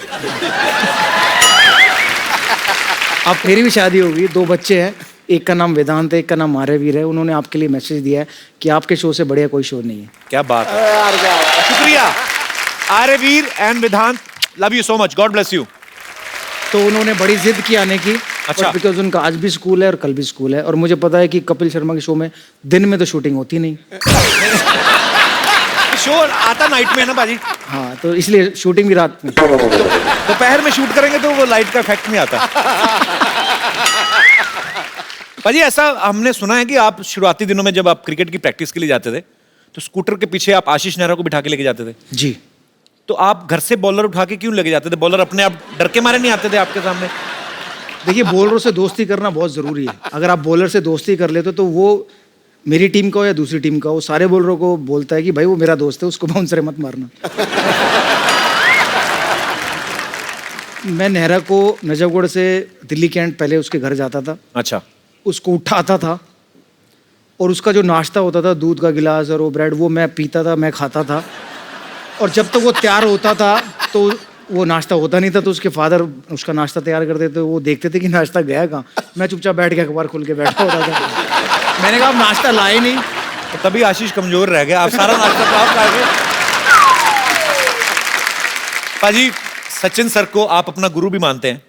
अब मेरी भी शादी होगी, 2 बच्चे हैं, एक का नाम वेदांत है, एक का नाम आर्यवीर है। उन्होंने आपके लिए मैसेज दिया है कि आपके शो से बढ़िया कोई शो नहीं है। क्या बात है, शुक्रिया Aryaveer and Vedant, love you so much, God bless you. तो उन्होंने बड़ी जिद की आने की। अच्छा। बिकॉज उनका आज भी स्कूल है और कल भी स्कूल है, और मुझे पता है कि कपिल शर्मा के शो में दिन में तो शूटिंग होती नहीं। शो आता नाइट में है ना बाजी, हाँ, तो इसलिए शूटिंग भी रात में। दोपहर में शूट करेंगे तो वो लाइट का इफेक्ट नहीं आता। पाजी ऐसा हमने सुना है कि आप शुरुआती दिनों में जब आप क्रिकेट की प्रैक्टिस के लिए जाते थे तो स्कूटर के पीछे आप आशीष नेहरा को बिठा के लेके जाते थे। जी। तो आप घर से बॉलर उठा के क्यों लेके जाते थे? बॉलर अपने आप डर के मारे नहीं आते थे आपके सामने? देखिए बॉलरों से दोस्ती करना बहुत ज़रूरी है। अगर आप बॉलर से दोस्ती कर लेते तो वो मेरी टीम का हो या दूसरी टीम का हो, सारे बॉलरों को बोलता है कि भाई वो मेरा दोस्त है, उसको बाउंसरे मत मारना। मैं नेहरा को नजफगढ़ से दिल्ली कैंट पहले उसके घर जाता था। अच्छा। उसको उठाता था और उसका जो नाश्ता होता था, दूध का गिलास और वो ब्रेड, वो मैं पीता था, मैं खाता था। और जब तक वो तैयार होता था तो वो नाश्ता होता नहीं था, तो उसके फादर उसका नाश्ता तैयार करते थे। वो देखते थे कि नाश्ता गया कहाँ। मैं चुपचाप बैठ के अखबार खोल के बैठा होता था। मैंने कहा आप नाश्ता लाए नहीं। तो तभी आशीष कमजोर रह गया, आप सारा नाश्ता तो आप खा गए। पाजी सचिन सर को आप अपना गुरु भी मानते हैं,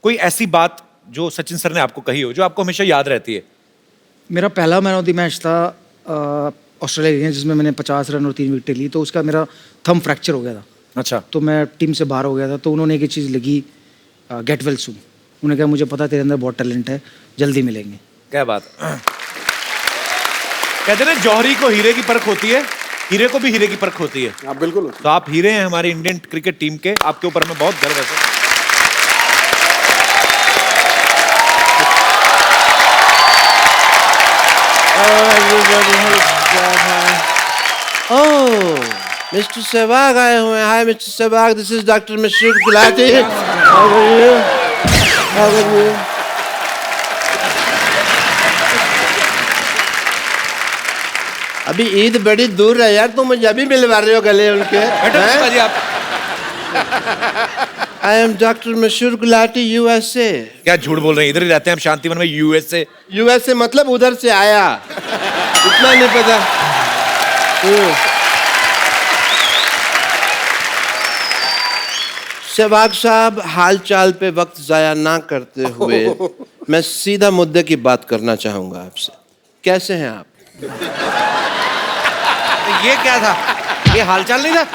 कोई ऐसी बात जो सचिन सर ने आपको कही हो जो आपको हमेशा याद रहती है? मेरा पहला मैन ऑफ द मैच था ऑस्ट्रेलिया के, जिसमें मैंने 50 रन और 3 विकेटें ली, तो उसका मेरा थंब फ्रैक्चर हो गया था। अच्छा। तो मैं टीम से बाहर हो गया था। तो उन्होंने एक चीज़ लगी, गेट वेल सून। उन्होंने कहा मुझे पता तेरे अंदर बहुत टैलेंट है, जल्दी मिलेंगे। क्या बात। कहते हैं जौहरी को हीरे की परख होती है, हीरे को भी हीरे की परख होती है। हाँ बिल्कुल। तो आप हीरे हैं हमारी इंडियन क्रिकेट टीम के, आपके ऊपर हमें बहुत गर्व है। Oh, Mr. Sehwag आए हुए हैं। Hi, Mr. Sehwag. This is Dr. Mashroor Gulati. How are you? How are you? अभी ईद बड़ी दूर है यार, तुम मुझे अभी मिलवा रहे हो गले उनके? पाजी आप I am Dr. Mashroor Gulati, USA. क्या झूठ बोल रहे हैं? इधर ही रहते हैं हम शांतिवन में, यूएसए। USA मतलब उधर से आया, इतना नहीं पता। सहवाग साहब, हाल चाल पे वक्त जाया ना करते हुए मैं सीधा मुद्दे की बात करना चाहूंगा आपसे। कैसे हैं आप? ये क्या था? ये हालचाल नहीं था?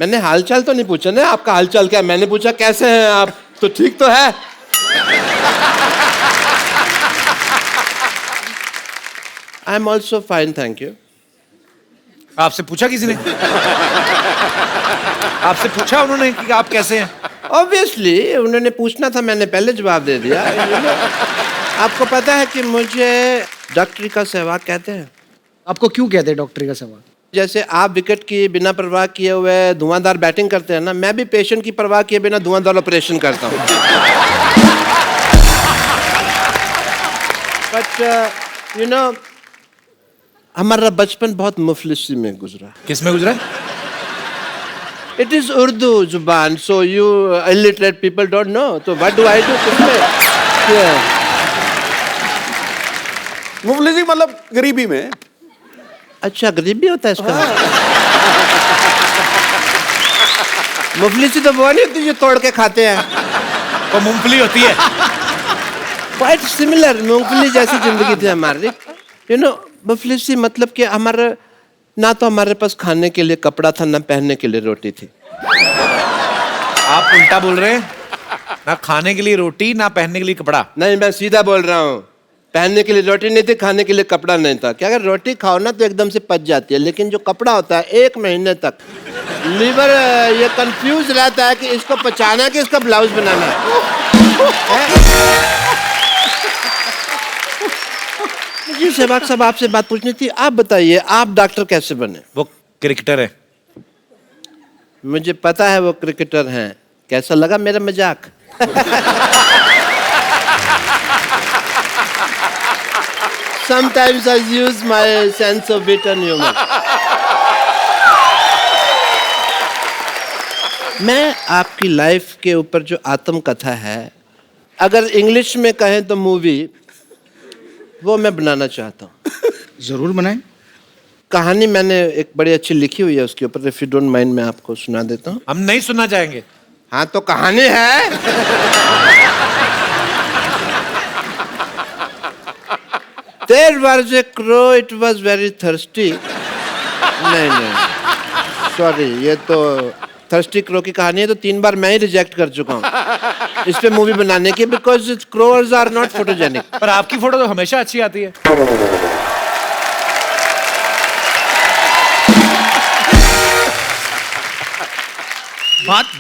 मैंने हालचाल तो नहीं पूछा ना, आपका हालचाल क्या? मैंने पूछा कैसे हैं आप, तो ठीक तो है। I am also fine, thank you. आपसे पूछा किसी ने? आपसे पूछा उन्होंने कि आप कैसे हैं? ऑब्वियसली उन्होंने पूछना था, मैंने पहले जवाब दे दिया। आपको पता है कि मुझे डॉक्टरी का सहवाग कहते हैं? आपको क्यों कहते हैं डॉक्टरी का सहवाग? जैसे आप विकेट की बिना परवाह किए हुए धुआंधार बैटिंग करते हैं ना, मैं भी पेशेंट की परवाह किए बिना धुआंधार ऑपरेशन करता हूँ। बट यू नो, हमारा बचपन बहुत मुफलिसी में गुजरा। किस में गुजरा? इट इज उर्दू जुबान, so you illiterate people don't know, तो व्हाट डू आई डू? मुफलिसी मतलब गरीबी में। अच्छा, गरीबी होता है इसका? मुफलिसी तो वो नहीं होती जो तोड़ के खाते हैं, वो मूंगफली होती है। क्वाइट सिमिलर, मूंगफली जैसी जिंदगी थी हमारी। यू नो, मुफलिसी मतलब कि हमारा ना तो हमारे पास खाने के लिए कपड़ा था, ना पहनने के लिए रोटी थी। आप उल्टा बोल रहे हैं। ना खाने के लिए रोटी, ना पहनने के लिए कपड़ा। नहीं, मैं सीधा बोल रहा हूँ। पहनने के लिए रोटी नहीं थी, खाने के लिए कपड़ा नहीं था। क्या अगर रोटी खाओ ना तो एकदम से पच जाती है, लेकिन जो कपड़ा होता है 1 महीने तक लीवर ये कंफ्यूज रहता है कि इसको पचाना है कि इसका ब्लाउज बनाना है। मुझे सहवाग साहब आपसे बात पूछनी थी। आप बताइए, आप डॉक्टर कैसे बने? वो क्रिकेटर है। मुझे पता है वो क्रिकेटर हैं। कैसा लगा मेरा मजाक? Sometimes I use my sense of wit and humor. मैं आपकी लाइफ के ऊपर जो आत्मकथा है, अगर इंग्लिश में कहें तो मूवी, वो मैं बनाना चाहता हूँ। जरूर बनाएं। कहानी मैंने एक बड़ी अच्छी लिखी हुई है उसके ऊपर, इफ यू डोंट माइंड मैं आपको सुना देता हूँ। हम नहीं सुनना चाहेंगे। हाँ तो कहानी है। There was a crow, it was very thirsty. नहीं, सॉरी, ये तो थर्स्टी क्रो की कहानी है, तो 3 बार मैं ही रिजेक्ट कर चुका हूँ इस पे मूवी बनाने की, because crows are not photogenic. पर आपकी फोटो तो हमेशा अच्छी आती है।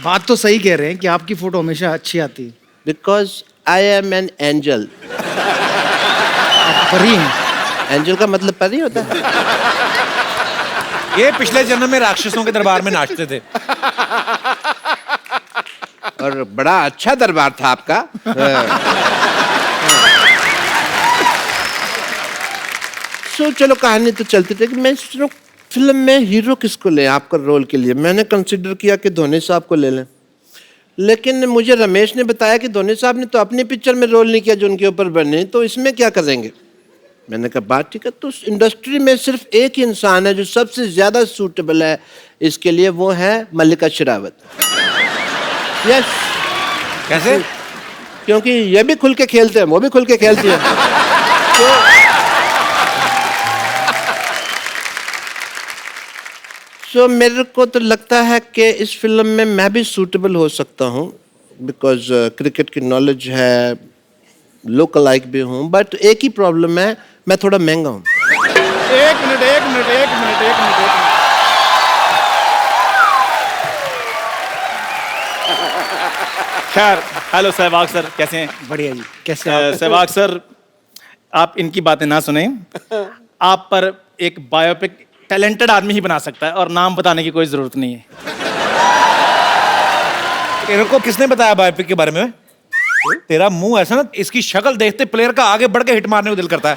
बात तो सही कह रहे हैं कि आपकी फोटो हमेशा अच्छी आती है। Because I am an angel. परी हैं। एंजल का मतलब परी होता है। ये पिछले जन्म में राक्षसों के दरबार में नाचते थे। और बड़ा अच्छा दरबार था आपका। सो चलो कहानी तो चलती थी कि मैं सोच रहा हूँ फिल्म में हीरो किसको ले आपका रोल के लिए। मैंने कंसिडर किया कि धोनी साहब को ले लें, लेकिन मुझे रमेश ने बताया कि धोनी साहब ने तो अपनी पिक्चर में रोल नहीं किया जो उनके ऊपर बने, तो इसमें क्या करेंगे। मैंने कहा बात ठीक है, तो उस इंडस्ट्री में सिर्फ एक ही इंसान है जो सबसे ज्यादा सूटेबल है इसके लिए, वो है मल्लिका शेरावत। यस। कैसे? क्योंकि ये भी खुल के खेलते हैं, वो भी खुल के खेलती है। तो मेरे को तो लगता है कि इस फिल्म में मैं भी सूटेबल हो सकता हूँ, बिकॉज क्रिकेट की नॉलेज है, लोकल लाइक भी हूँ, बट एक ही प्रॉब्लम है, मैं थोड़ा महंगा हूँ। एक मिनट। खैर, हेलो सहवाग सर, कैसे हैं? बढ़िया जी, कैसे आप? सहवाग सर, आप इनकी बातें ना सुने। आप पर एक बायोपिक टैलेंटेड आदमी ही बना सकता है, और नाम बताने की कोई जरूरत नहीं है। तेरे को किसने बताया बायोपिक के बारे में? तेरा मुंह ऐसा ना, इसकी शक्ल देखते प्लेयर का आगे बढ़ के हिट मारने को दिल करता है।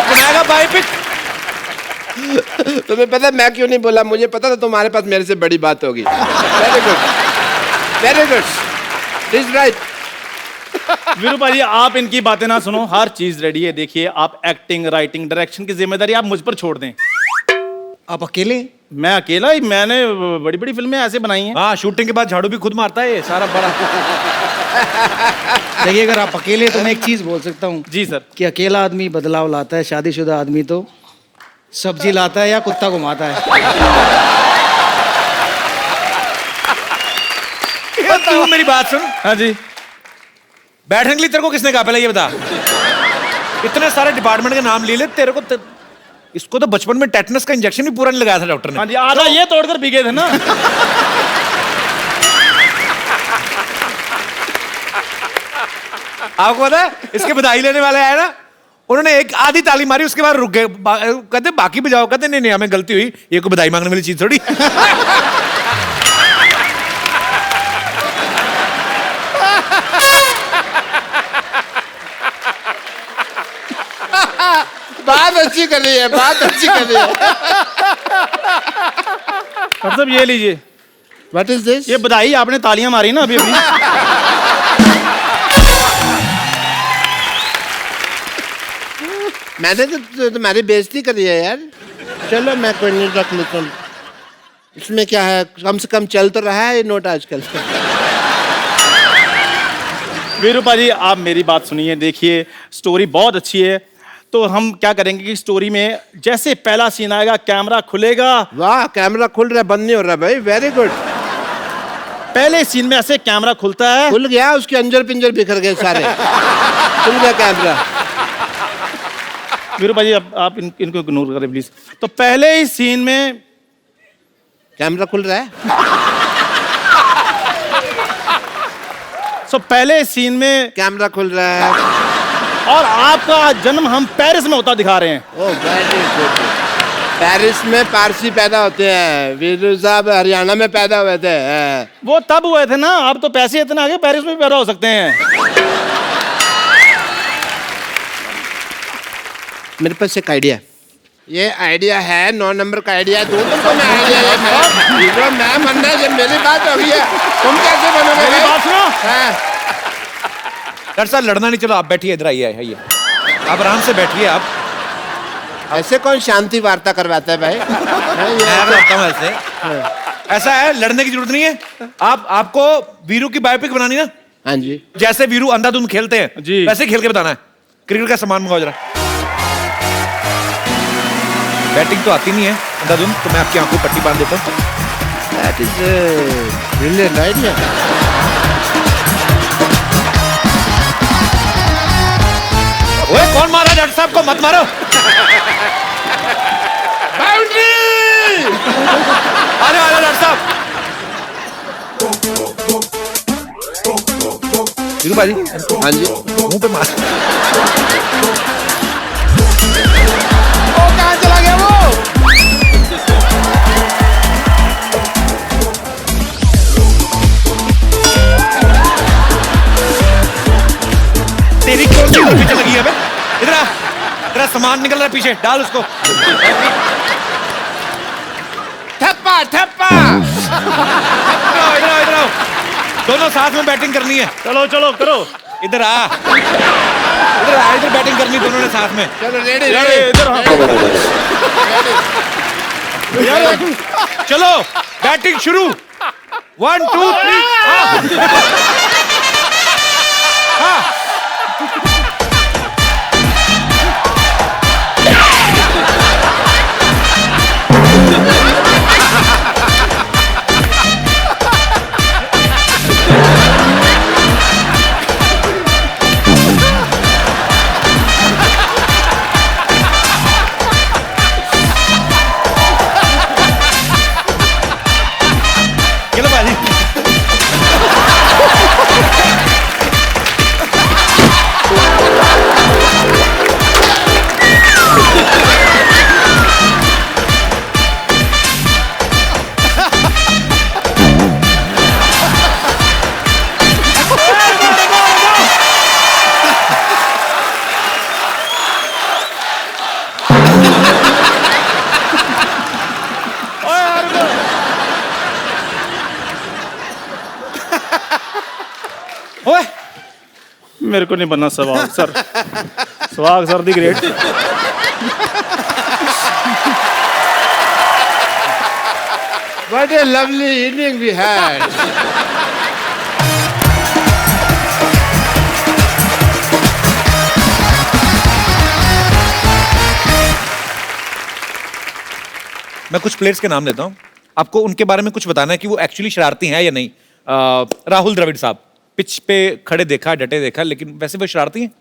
बनाएगा बायोपिक। तुम्हें पता है मैं क्यों नहीं बोला? मुझे पता था तुम्हारे पास मेरे से बड़ी बात होगी। Very good, very good, is right. Veeru भाई, आप इनकी बातें ना सुनो, हर चीज रेडी है। देखिए, आप एक्टिंग, राइटिंग, डायरेक्शन की जिम्मेदारी आप मुझ पर छोड़ दें। आप अकेले? मैं अकेला ही, मैंने बड़ी बड़ी फिल्में ऐसे बनाई हैं। हाँ, शूटिंग के बाद झाड़ू भी खुद मारता है ये सारा बड़ा। देखिए, अगर आप अकेले तो मैं एक चीज बोल सकता हूँ जी सर। कि अकेला आदमी बदलाव लाता है, शादीशुदा आदमी तो सब्जी लाता है या कुत्ता घुमाता है। तू मेरी बात सुन। हाँ जी। बैठने के लिए तेरे को किसने कहा, पहले ये बता। इतने सारे डिपार्टमेंट के नाम ले ले, तेरे को इसको तो बचपन में टेटनस का इंजेक्शन भी पूरा नहीं लगाया था डॉक्टर ने। हाँ जी, आधा ये तोड़कर पी गए थे ना। आपको पता है, इसके बधाई लेने वाले आए ना, उन्होंने एक आधी ताली मारी, उसके बाद रुक गए। कहते बाकी बजाओ, कहते नहीं नहीं हमें गलती हुई, ये कोई बधाई मांगने वाली चीज थोड़ी। बात अच्छी कर रही है, बात अच्छी कर रही है। मतलब ये लीजिए, व्हाट इज दिस? ये बधाई, आपने तालियां मारी ना अभी अभी। मैंने तो तुम्हारी बेइज्जती करी है यार। चलो मैं कोई नहीं, रख लेता हूँ। इसमें क्या है, कम से कम चल तो रहा है ये नोट आजकल। वीरूपा जी आप मेरी बात सुनिए, देखिए स्टोरी बहुत अच्छी है, तो हम क्या करेंगे कि स्टोरी में जैसे पहला सीन आएगा कैमरा खुलेगा। वाह, कैमरा खुल रहा है, बंद नहीं हो रहा भाई, वेरी गुड। पहले सीन में ऐसे कैमरा खुलता है, खुल गया, उसके अंजर पिंजर बिखर गए सारे। खुल गया कैमरा। वीरूपा जी आप इनको इग्नोर करें प्लीज। तो पहले ही सीन में कैमरा खुल रहा है। पहले सीन में कैमरा खुल रहा है। और आपका जन्म हम पेरिस में होता दिखा रहे हैं। Oh very good. पेरिस में पारसी पैदा होते हैं, वीरू साहब हरियाणा में पैदा हुए थे। वो तब हुए थे ना, अब तो पैसे इतने आगे पेरिस में भी पैदा हो सकते हैं। मेरे पास एक आइडिया है। ये आइडिया है 9 नंबर का आइडिया है। दूर तुमको मैं आइडिया मैं बनना, जब मेरी बात हो गई है तुम कैसे बनोगे? मेरी बात सुनो। हाँ। डॉक्टर साहब लड़ना नहीं, चलो आप बैठिए, इधर आइए, आइए आप आराम से बैठिए। आप ऐसे कौन शांति वार्ता करवाता है भाई? हाँ, ये मैं बताता हूँ ऐसे। ऐसा है, लड़ने की जरूरत नहीं है। आपको वीरू की बायोपिक बनानी ना, हाँ जी। जैसे वीरू अंधाधुंध खेलते हैं जी, वैसे खेल के बताना है। क्रिकेट का सामान मंगाओ जरा। बैटिंग तो आती नहीं है अंधाधुंध, तो मैं आपकी आंखों को पट्टी बांध देता हूँ। That is a brilliant idea. ओए कौन मारा डॉक्टर साहब को? मत मारो। बाउंड्री! आ जाओ डॉक्टर साहब। वीरू भाई, हाँ जी। मुंह पे मार। कहाँ चला गया वो? तेरी कौन सी पीछे लगी है बे? इधर आ, तेरा सामान निकल रहा है पीछे, डाल उसको। ठप्पा ठप्पा। इधर आओ, इधर आओ। दोनों साथ में बैटिंग करनी है। चलो चलो करो। इधर आ, इधर आ, इधर बैटिंग करनी दोनों ने साथ में। चलो रेडी अरे रेडी। इधर हाँ। चलो बैटिंग शुरू। 1 2 3। हाँ। चलो बाजी। ओए मेरे को नहीं बनना Sehwag sir. Sehwag sir the great. What a lovely evening we had. मैं कुछ प्लेयर्स के नाम लेता हूँ, आपको उनके बारे में कुछ बताना है कि वो एक्चुअली शरारती हैं या नहीं। राहुल द्रविड़ साहब, पिच पे खड़े देखा, डटे देखा, लेकिन वैसे वो शरारती हैं?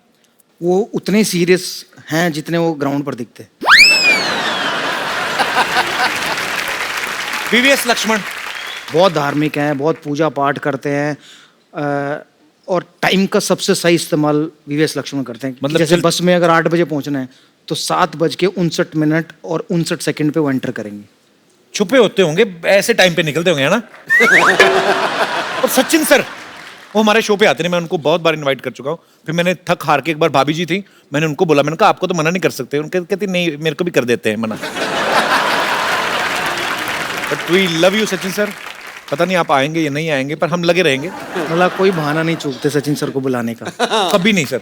वो उतने सीरियस हैं जितने वो ग्राउंड पर दिखते हैं। वीवीएस लक्ष्मण बहुत धार्मिक हैं, बहुत पूजा पाठ करते हैं, और टाइम का सबसे सही इस्तेमाल वीवीएस लक्ष्मण करते हैं। मतलब जैसे चल- बस में अगर 8 बजे पहुंचना है तो 7:59 और 59 सेकंड पे वो एंटर करेंगे। छुपे होते होंगे, ऐसे टाइम पे निकलते होंगे, है ना? और सचिन सर, वो हमारे शो पे आते हैं, मैं उनको बहुत बार इनवाइट कर चुका हूँ। फिर मैंने थक हार के, एक बार भाभी जी थी, मैंने उनको बोला, मैंने कहा आपको तो मना नहीं कर सकते। उनके कहती नहीं, मेरे को भी कर देते हैं मना। But we love you Sachin sir. पता नहीं आप आएंगे या नहीं आएंगे, पर हम लगे रहेंगे। मतलब कोई बहाना नहीं चूकते सचिन सर को बुलाने का। कभी नहीं सर।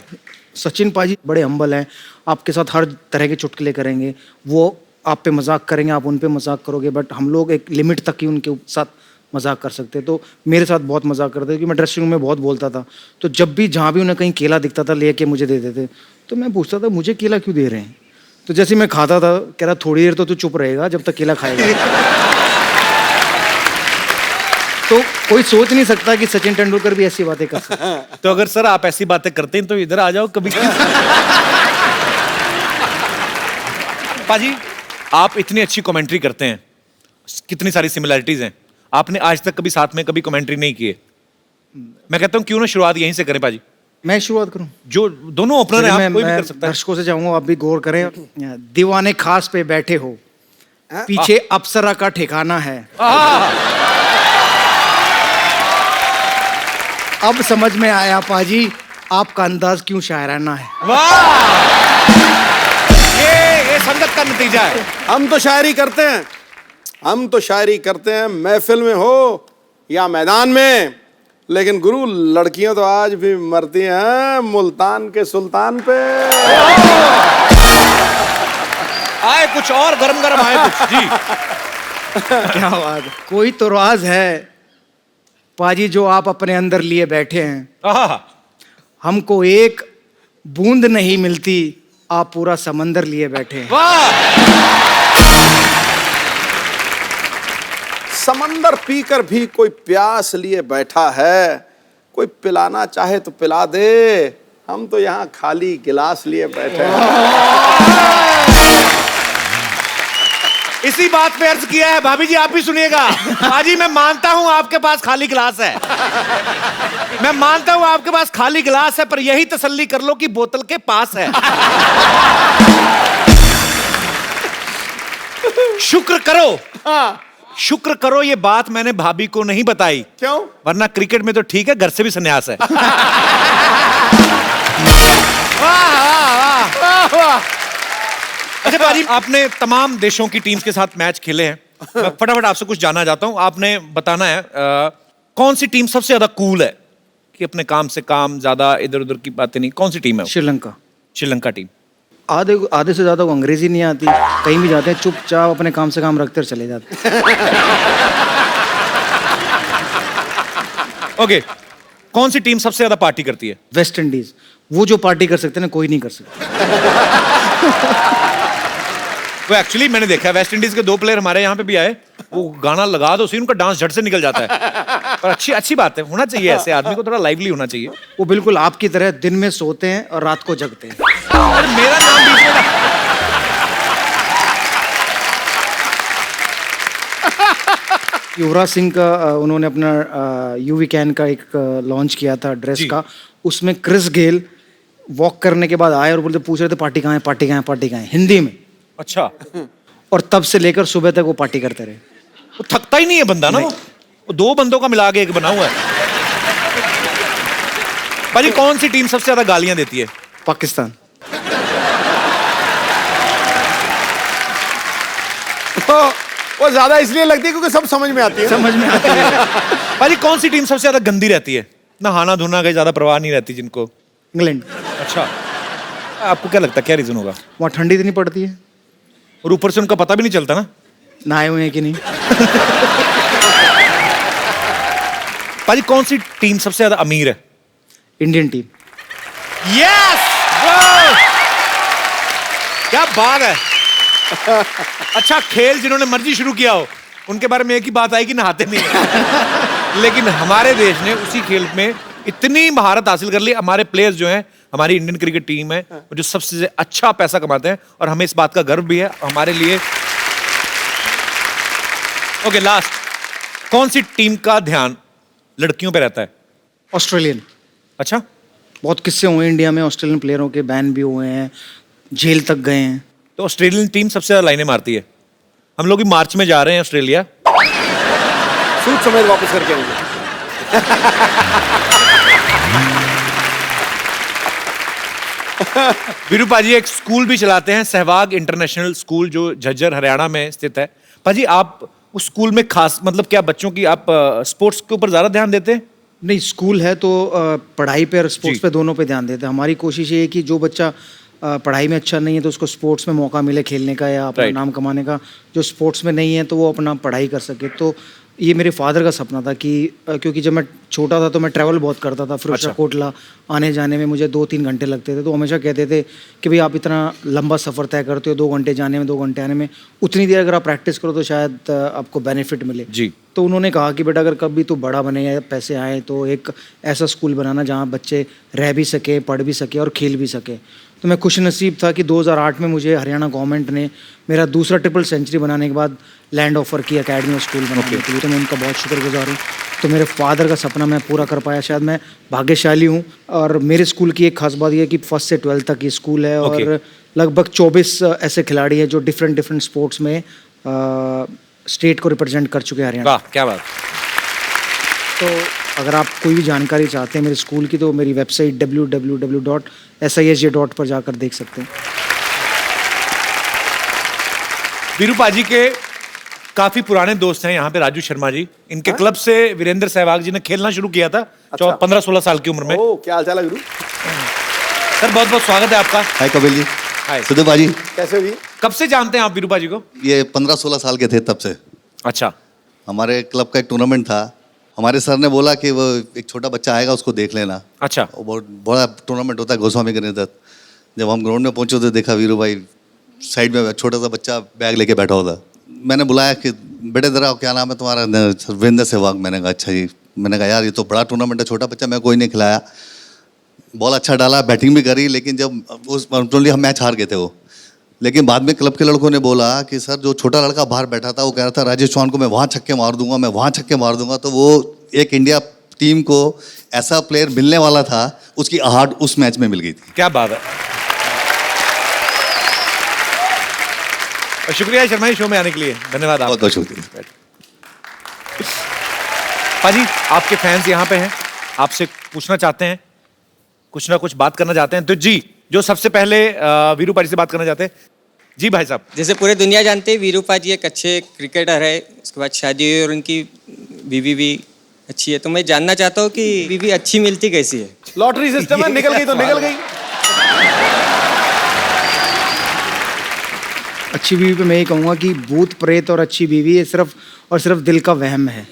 सचिन पाजी बड़े हम्बल हैं, आपके साथ हर तरह के चुटकुले करेंगे, वो आप पे मजाक करेंगे, आप उन पे मजाक करोगे, बट हम लोग एक लिमिट तक ही उनके साथ मजाक कर सकते हैं। तो मेरे साथ बहुत मजाक करते थे, क्योंकि मैं ड्रेसिंग रूम में बहुत बोलता था। तो जब भी जहाँ भी उन्हें कहीं केला दिखता था लेके मुझे दे देते, तो मैं पूछता था मुझे केला क्यों दे रहे हैं? तो जैसे मैं खाता था, कह रहा थोड़ी देर तो तू चुप रहेगा जब तक केला खाएगा। तो कोई सोच नहीं सकता कि सचिन तेंदुलकर भी ऐसी बातें कर सकते हैं। तो अगर सर आप ऐसी बातें करते हैं तो इधर आ जाओ कभी। पाजी, आप इतनी अच्छी कमेंट्री करते हैं, कितनी सारी सिमिलैरिटीज हैं, आपने आज तक कभी साथ में कभी कमेंट्री नहीं की है। मैं कहता हूं क्यों ना शुरुआत यहीं से करें पाजी। मैं शुरुआत करूं? जो दोनों ओपनर हैं, मैं आप कोई भी कर सकता है। दर्शकों से चाहूंगा आप भी गौर करें। दीवाने खास पे बैठे हो, पीछे अप्सरा का ठिकाना है। अब समझ में आया पाजी आपका अंदाज क्यों शायराना है। वाह, ये संगत का नतीजा है। हम तो शायरी करते हैं, हम तो शायरी करते हैं, महफिल में हो या मैदान में। लेकिन गुरु, लड़कियां तो आज भी मरती हैं मुल्तान के सुल्तान पे। आए कुछ और गरम गरम आए कुछ जी। क्या बात है। कोई तो राज है पाजी जो आप अपने अंदर लिए बैठे हैं। आहा, हमको एक बूंद नहीं मिलती, आप पूरा समंदर लिए बैठे हैं। वाह, समंदर पीकर भी कोई प्यास लिए बैठा है, कोई पिलाना चाहे तो पिला दे, हम तो यहाँ खाली गिलास लिए बैठे हैं। इसी बात पे अर्ज किया है। भाभी जी आप भी सुनिएगा। पाजी, मैं मानता हूं आपके पास खाली गिलास है, मैं मानता हूं आपके पास खाली गिलास है, पर यही तसल्ली कर लो कि बोतल के पास है। शुक्र करो, शुक्र करो ये बात मैंने भाभी को नहीं बताई। क्यों? वरना क्रिकेट में तो ठीक है, घर से भी संन्यास है। अच्छा भाजी, आपने तमाम देशों की टीम्स के साथ मैच खेले हैं। मैं फटाफट आपसे कुछ जानना चाहता हूं। आपने बताना है कौन सी टीम सबसे ज्यादा कूल है, कि अपने काम से काम, ज्यादा इधर उधर की बातें नहीं। कौन सी टीम है वो? श्रीलंका। श्रीलंका टीम। आधे से ज्यादा को अंग्रेजी नहीं आती, कहीं भी जाते हैं चुपचाप अपने काम से काम रखते और चले जाते हैं। ओके, कौन सी टीम सबसे ज्यादा पार्टी करती है? West Indies. वो जो पार्टी कर सकते हैं ना, कोई नहीं कर सकता। वो एक्चुअली मैंने देखा है, वेस्ट इंडीज के 2 प्लेयर हमारे यहाँ पे भी आए, वो गाना लगा दो, उनका डांस झट से निकल जाता है। पर अच्छी बात है, होना चाहिए ऐसे आदमी को, थोड़ा लाइवली होना चाहिए। वो बिल्कुल आपकी तरह दिन में सोते हैं और रात को जगते हैं। और मेरा नाम बीच में युवराज सिंह का उन्होंने अपना यूवी कैन का एक लॉन्च किया था ड्रेस जी। का। उसमें क्रिस गेल वॉक करने के बाद आए और बोलते, पूछ रहे थे पार्टी कहाँ है, पार्टी कहाँ है, पार्टी कहाँ है, हिंदी में। अच्छा, और तब से लेकर सुबह तक वो पार्टी करते रहे। वो थकता ही नहीं है बंदा ना। वो 2 बंदों का मिला के एक बना हुआ है। भाजी, कौन सी टीम सबसे ज्यादा गालियां देती है? पाकिस्तान। वो ज्यादा इसलिए लगती है क्योंकि सब समझ में आती है। समझ में आती है। भाजी, कौन सी टीम सबसे ज्यादा गंदी रहती है? नहाना धोना का ज्यादा परवाह नहीं रहती जिनको। इंग्लैंड। अच्छा, आपको क्या लगता है क्या रीजन होगा? वहाँ ठंडी इतनी पड़ती है और ऊपर से उनका पता भी नहीं चलता ना। नहाए हुए हैं कि नहीं। भाजी, कौन सी टीम सबसे ज्यादा अमीर है? Indian team. यस, क्या बात है। अच्छा, खेल जिन्होंने मर्जी शुरू किया हो उनके बारे में एक ही बात आई कि नहाते नहीं है। लेकिन हमारे देश ने उसी खेल में इतनी महारत हासिल कर ली। हमारे प्लेयर्स जो हैं, हमारी इंडियन क्रिकेट टीम है, जो सबसे अच्छा पैसा कमाते हैं, और हमें इस बात का गर्व भी है हमारे लिए। ओके, लास्ट, कौन सी टीम का ध्यान लड़कियों पे रहता है? ऑस्ट्रेलियन। अच्छा, बहुत किस्से हुए इंडिया में, ऑस्ट्रेलियन प्लेयरों के बैन भी हुए हैं, जेल तक गए हैं। तो ऑस्ट्रेलियन टीम सबसे ज्यादा लाइनें मारती है। हम लोग भी मार्च में जा रहे हैं ऑस्ट्रेलिया। सूट समेत वापस करके आएंगे। वीरू पाजी एक स्कूल भी चलाते हैं, सहवाग इंटरनेशनल स्कूल, जो झज्जर हरियाणा में स्थित है। पाजी आप उस स्कूल में खास मतलब क्या बच्चों की आप स्पोर्ट्स के ऊपर ज्यादा ध्यान देते हैं? नहीं, स्कूल है तो पढ़ाई पे और स्पोर्ट्स जी। पे दोनों पे ध्यान देते हैं। हमारी कोशिश ये है कि जो बच्चा पढ़ाई में अच्छा नहीं है तो उसको स्पोर्ट्स में मौका मिले खेलने का या अपना Right. नाम कमाने का। जो स्पोर्ट्स में नहीं है तो वो अपना पढ़ाई कर सके। तो ये मेरे फादर का सपना था कि क्योंकि जब मैं छोटा था तो मैं ट्रैवल बहुत करता था, फिरोजशाह अच्छा। कोटला आने जाने में मुझे 2-3 घंटे लगते थे। तो हमेशा कहते थे कि भाई आप इतना लंबा सफ़र तय करते हो, 2 घंटे जाने में 2 घंटे आने में, उतनी देर अगर आप प्रैक्टिस करो तो शायद आपको बेनिफिट मिले। जी। तो उन्होंने कहा कि बेटा अगर कभी तू बड़ा बने या पैसे आए तो एक ऐसा स्कूल बनाना जहाँ बच्चे रह भी सके, पढ़ भी सके और खेल भी सके। तो मैं खुश नसीब था कि 2008 में मुझे हरियाणा गवर्नमेंट ने मेरा दूसरा ट्रिपल सेंचुरी बनाने के बाद लैंड ऑफर की अकेडमी और स्कूल बनाने के लिए। तो मैं उनका बहुत शुक्रगुजार हूँ। तो मेरे फादर का सपना मैं पूरा कर पाया, शायद मैं भाग्यशाली हूँ। और मेरे स्कूल की एक खास बात यह है कि 1st से 12th तक ये स्कूल है और लगभग 24 ऐसे खिलाड़ी हैं जो डिफरेंट स्पोर्ट्स में स्टेट को रिप्रेजेंट कर चुके हैं हरियाणा। वाह, क्या बात। तो अगर आप कोई भी जानकारी चाहते हैं मेरे स्कूल की तो मेरी वेबसाइट www.sisj. पर जाकर देख सकते हैं। वीरू पाजी के काफी पुराने दोस्त हैं यहाँ पे, राजू शर्मा जी। इनके क्लब से वीरेंद्र सहवाग जी ने खेलना शुरू किया था 15-16 साल की उम्र में। ओ, क्या हाल चाल है गुरु? सर बहुत बहुत स्वागत है आपका। हाय कपिल जी। हाय। सुधीर बाजी, कैसे हुई? कब से जानते हैं आप वीरू पाजी को? ये 15-16 साल के थे तब से। अच्छा। हमारे क्लब का एक टूर्नामेंट था, हमारे सर ने बोला कि वो एक छोटा बच्चा आएगा उसको देख लेना। अच्छा। वो बहुत बड़ा टूर्नामेंट होता है गोस्वामी गणेश। जब हम ग्राउंड में पहुंचे तो देखा वीरू भाई साइड में छोटा सा बच्चा बैग लेके बैठा हुआ था। मैंने बुलाया कि बेटे जरा क्या नाम है तुम्हारा? वीरेंद्र सहवाग। मैंने कहा अच्छा जी। मैंने कहा यार ये तो बड़ा टूर्नामेंट है, छोटा बच्चा, मैं कोई नहीं खिलाया। बॉल अच्छा डाला, बैटिंग भी करी, लेकिन जब उस टोनली हम मैच हार गए थे वो। लेकिन बाद में क्लब के लड़कों ने बोला कि सर जो छोटा लड़का बाहर बैठा था वो कह रहा था राजेश चौहान को मैं वहाँ छक्के मार दूंगा, मैं वहाँ छक्के मार दूंगा। तो वो एक इंडिया टीम को ऐसा प्लेयर मिलने वाला था, उसकी आहट उस मैच में मिल गई थी। क्या बात है। और शुक्रिया शर्मा जी शो में आने के लिए, धन्यवाद बहुत आपका। बहुत शुक्रिया। पाजी आपके फैंस यहाँ पे हैं, आपसे पूछना चाहते हैं, कुछ ना कुछ बात करना चाहते हैं। तो जी, जो सबसे पहले वीरू पाजी से बात करना चाहते हैं, जी भाई साहब। जैसे पूरे दुनिया जानते हैं वीरू पाजी एक अच्छे क्रिकेटर है, उसके बाद शादी हुई और उनकी बीवी भी अच्छी है। तो मैं जानना चाहता हूँ कि बीवी अच्छी मिलती कैसी है? लॉटरी सिस्टम है, निकल गई तो निकल गई। अच्छी बीवी पे मैं ये कहूँगा कि भूत प्रेत और अच्छी बीवी ये सिर्फ और सिर्फ दिल का वहम है।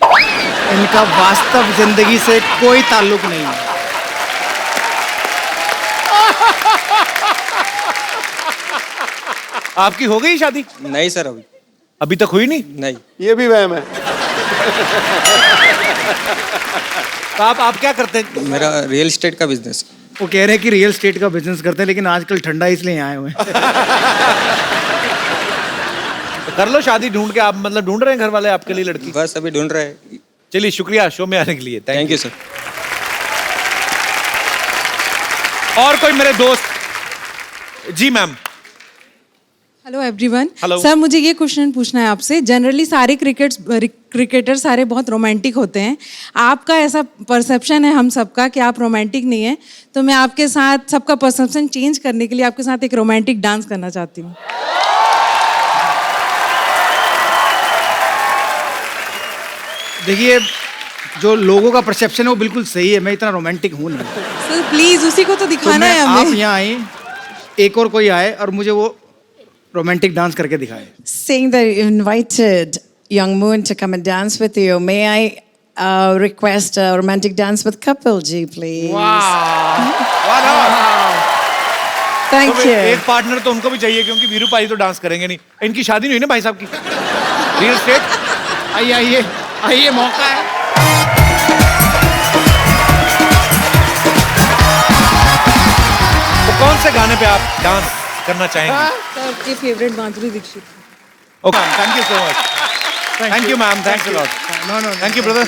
इनका वास्तव जिंदगी से कोई ताल्लुक नहीं है। आपकी हो गई शादी? नहीं सर, अभी अभी तक हुई नहीं? नहीं। ये भी वहम है। तो आप क्या करते हैं? मेरा रियल एस्टेट का बिजनेस। वो कह रहे हैं कि रियल एस्टेट का बिजनेस करते हैं, लेकिन आजकल ठंडा इसलिए आए हुए हैं। तो कर लो शादी ढूंढ के। आप मतलब ढूंढ रहे हैं घर वाले आपके लिए लड़की? बस अभी ढूंढ रहे हैं। चलिए शुक्रिया शो में आने के लिए। Thank you sir. और कोई मेरे दोस्त? जी ma'am. Hello everyone. Hello. Sir मुझे ये क्वेश्चन पूछना है आपसे। जनरली सारे क्रिकेटर सारे बहुत रोमांटिक होते हैं, आपका ऐसा परसेप्शन है हम सबका कि आप रोमांटिक नहीं है, तो मैं आपके साथ सबका परसेप्शन चेंज करने के लिए आपके साथ एक रोमांटिक डांस करना चाहती हूँ। देखिए, जो लोगों का परसेप्शन है वो बिल्कुल सही है, मैं इतना रोमांटिक हूँ नहीं। सर प्लीज उसी को तो तो दिखाना है आप हमें। यहाँ आए, एक और कोई आए और मुझे वो रोमांटिक डांस करके दिखाए। Seeing that you invited Young Moon to come and dance with you, may I request a romantic dance with Kapil ji, please? Thank तो you. एक पार्टनर तो उनको भी चाहिए, क्योंकि वीरू पाजी तो डांस करेंगे नहीं। इनकी शादी नहीं हुई ना भाई साहब की? Real estate. आइए आइए आइए, मौका है। तो कौन से गाने पे आप डांस करना चाहेंगे? सर आपकी favourite Madhuri Dixit. Okay, thank you so much. Thank you ma'am, thanks a lot. No no, thank you brother,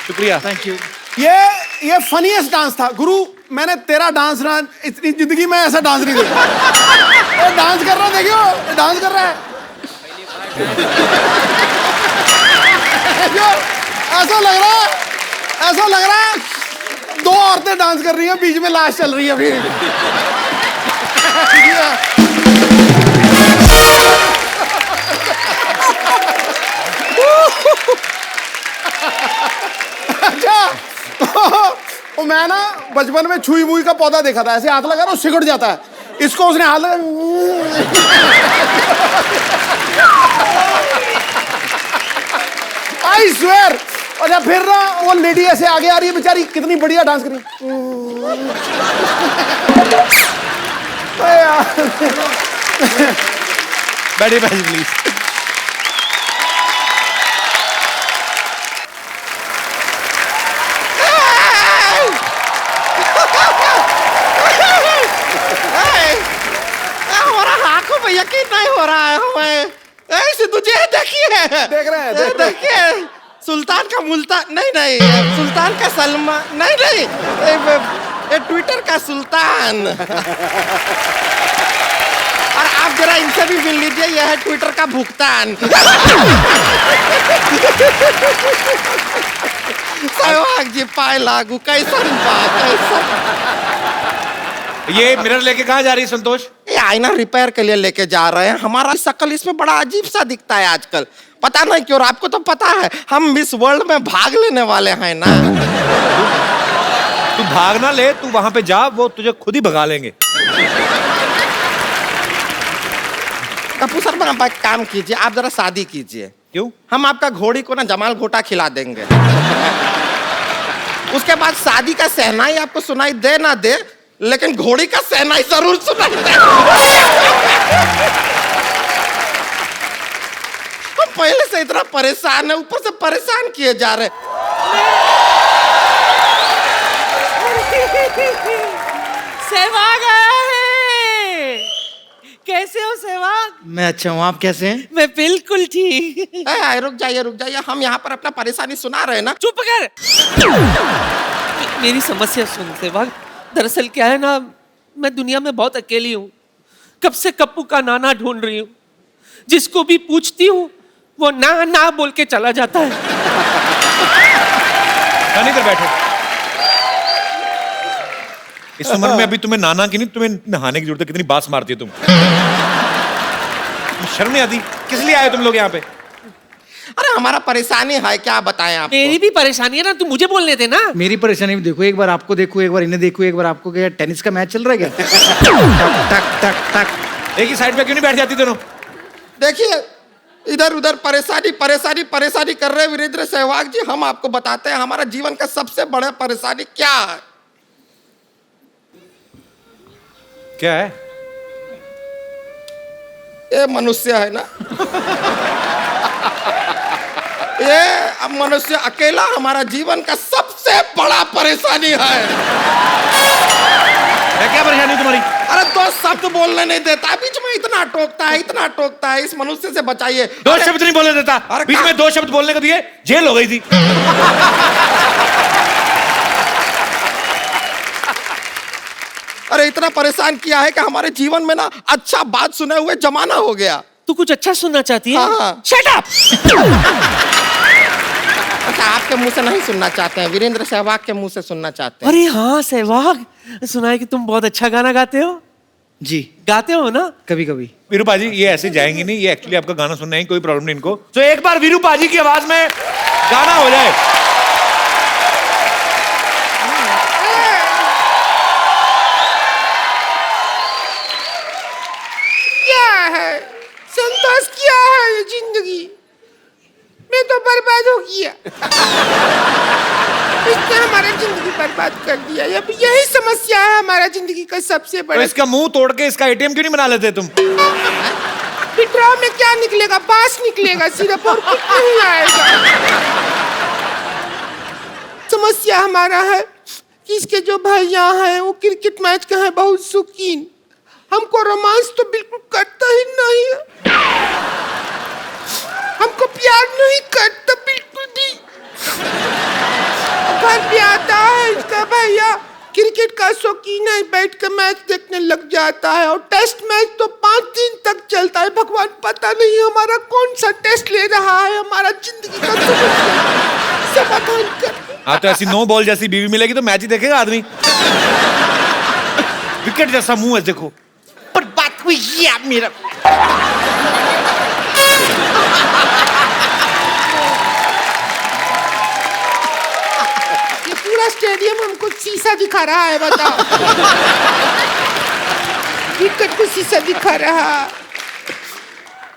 शुक्रिया। Thank you. ये फनीएस्ट डांस था गुरु। मैंने तेरा डांस ना इतनी जिंदगी में ऐसा डांस नहीं देखा। ये डांस कर रहा है, देखियो ये डांस कर रहा है। ऐसा लग रहा है दो औरतें डांस कर रही हैं, बीच में लाश चल रही है अभी। अच्छा तो मैं ना बचपन में छुई मुई का पौधा देखा था, ऐसे हाथ लगा वो सिकुड़ जाता है, इसको उसने हाथ लगा। I swear. और जब फिर ना वो लेडी ऐसे आगे आ रही है, बेचारी कितनी बढ़िया डांस कर रही है। बैठिए भाई प्लीज। यकीन नहीं हो रहा है हमें। ऐसे तुझे देखिए, देख रहे हैं देखिए सुल्तान का मुल्तान नहीं सुल्तान का सलमान नहीं ये ट्विटर का सुल्तान। और आप जरा इनसे भी मिल लीजिए, यह है ट्विटर का भुगतान। सहवाग जी पाए लागू कैसा ये मिरर लेके कहाँ जा रही है संतोष? ये आईना रिपेयर के लिए लेके जा रहे हैं। हमारा शक्ल इसमें बड़ा अजीब सा दिखता है आजकल, पता नहीं क्यों। आपको तो पता है हम मिस वर्ल्ड में भाग लेने वाले हैं ना। तू भाग ना ले, तू वहां पे जा, वो तुझे खुद ही भगा लेंगे। कपूर सर आप एक काम कीजिए, आप जरा शादी कीजिए। क्यों? हम आपका घोड़ी को ना जमाल घोटा खिला देंगे। उसके बाद शादी का सहनाई आपको सुनाई दे ना दे, लेकिन घोड़ी का सहनाई जरूर सुनाई दे। हम पहले से इतना परेशान है, ऊपर से परेशान किए जा रहे। सहवाग आया है। कैसे हो सहवाग? मैं अच्छा हूँ, आप कैसे हैं? मैं बिल्कुल ठीक। रुक जाइए, हम यहाँ पर अपना परेशानी सुना रहे हैं ना। चुप कर। मेरी समस्या सुन सहवाग। दरअसल क्या है ना, मैं दुनिया में बहुत अकेली हूँ। कब से कप्पू का नाना ढूंढ रही हूँ। जिसको भी पूछती हूँ वो ना ना बोल के चला जाता है। इधर बैठो। इस उम्र में अभी तुम्हें नाना की नहीं, तुम्हें नहाने की जरूरत है। कितनी बात मारती है तुम। शर्म नहीं आती? किस लिए आए तुम लोग यहाँ पे? अरे हमारा परेशानी है, क्या बताएं आपको? मेरी भी परेशानी है ना, तुम मुझे बोलने थे ना। मेरी परेशानी भी देखो, एक बार आपको देखो, एक बार इन्हें देखो, एक बार आपको। क्या टेनिस का मैच चल रहा है क्या? टक टक टक। एक ही साइड पे क्यों नहीं बैठ जाती दोनों? देखिए इधर उधर परेशानी कर रहे हैं वीरेंद्र सहवाग जी। हम आपको बताते हैं हमारा जीवन का सबसे बड़ा परेशानी क्या है। क्या है? ये मनुष्य है ना। ये अब मनुष्य अकेला हमारा जीवन का सबसे बड़ा परेशानी है। क्या परेशानी तुम्हारी? अरे दो शब्द बोलने नहीं देता, बीच में इतना टोकता है। इस मनुष्य से बचाइए। दो शब्द नहीं बोलने देता। बीच में दो शब्द बोलने को दिए जेल हो गई थी। अरे इतना परेशान किया है कि हमारे जीवन में ना अच्छा बात सुने हुए जमाना हो गया। तू कुछ अच्छा सुनना चाहती है? हाँ। Shut up. अच्छा आपके मुंह से नहीं सुनना चाहते हैं, वीरेंद्र सहवाग के मुंह से सुनना चाहते हैं। अरे हाँ सहवाग, सुना है कि तुम बहुत अच्छा गाना गाते हो। जी गाते हो ना? कभी कभी। वीरू पाजी ये ऐसे जाएंगे नहीं, ये एक्चुअली आपका गाना सुनना है, कोई प्रॉब्लम नहीं इनको। तो एक बार वीरू पाजी की आवाज में गाना हो जाए। क्या है संतोष, क्या है ये जिंदगी में तो बर्बाद हो गया। इसने हमारा जिंदगी बर्बाद कर दिया। यही समस्या है हमारा जिंदगी का सबसे तो बड़ा। इसका मुंह तोड़ के इसका एटीएम क्यों नहीं बना लेते तुम? विड्रॉ में क्या निकलेगा, बास निकलेगा सिर्फ, और कुछ नहीं आएगा। समस्या हमारा है कि इसके जो भैया हैं वो क्रिकेट मैच का है बहुत शौकीन। हमको रोमांस तो बिल्कुल करता ही नहीं है, हमको प्यार नहीं करता बिल्कुल भी। घर पे आता है इसका भैया क्रिकेट का शौकीन है, बैठ कर मैच देखने लग जाता है और टेस्ट मैच तो 5 दिन तक चलता है। भगवान पता नहीं हमारा कौन सा टेस्ट ले रहा है, हमारा जिंदगी का समाधान कर। हाँ तो ऐसी 9 बॉल जैसी बीवी मिलेगी तो मैच ही देखेगा आदमी। विकेट जैसा मुंह है देखो। पर बात हुई ये मेरा ये पूरा स्टेडियम हमको शीशा दिखा रहा है, बताओ। विकेट को शीशा दिखा रहा।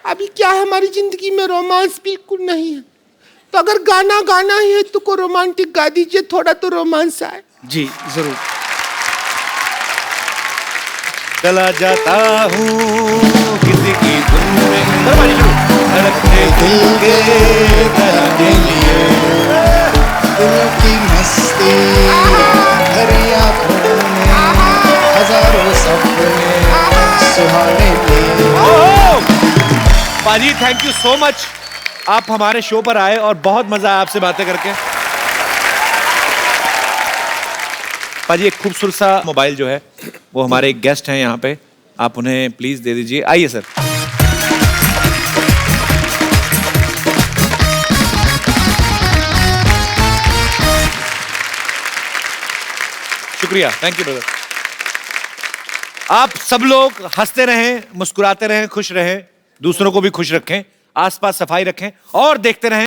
अभी क्या है, हमारी जिंदगी में रोमांस बिल्कुल नहीं है, तो अगर गाना गाना ही है तो को रोमांटिक गा दीजिए, थोड़ा तो रोमांस आए। जी जरूर। चला जाता हूँ किसी की धुन में, धड़कते दिल के तराने लिए, दिल की मस्ती भरी आँखों में हजारों सपने सुहाने लिए। पाजी थैंक यू सो मच, आप हमारे शो पर आए और बहुत मजा आया आपसे बातें करके। पाजी एक खूबसूरत सा मोबाइल जो है वो हमारे एक गेस्ट हैं यहाँ पे, आप उन्हें प्लीज दे दीजिए। आइए सर। शुक्रिया, थैंक यू ब्रदर। आप सब लोग हंसते रहें, मुस्कुराते रहें, खुश रहें, दूसरों को भी खुश रखें, आसपास सफाई रखें और देखते रहें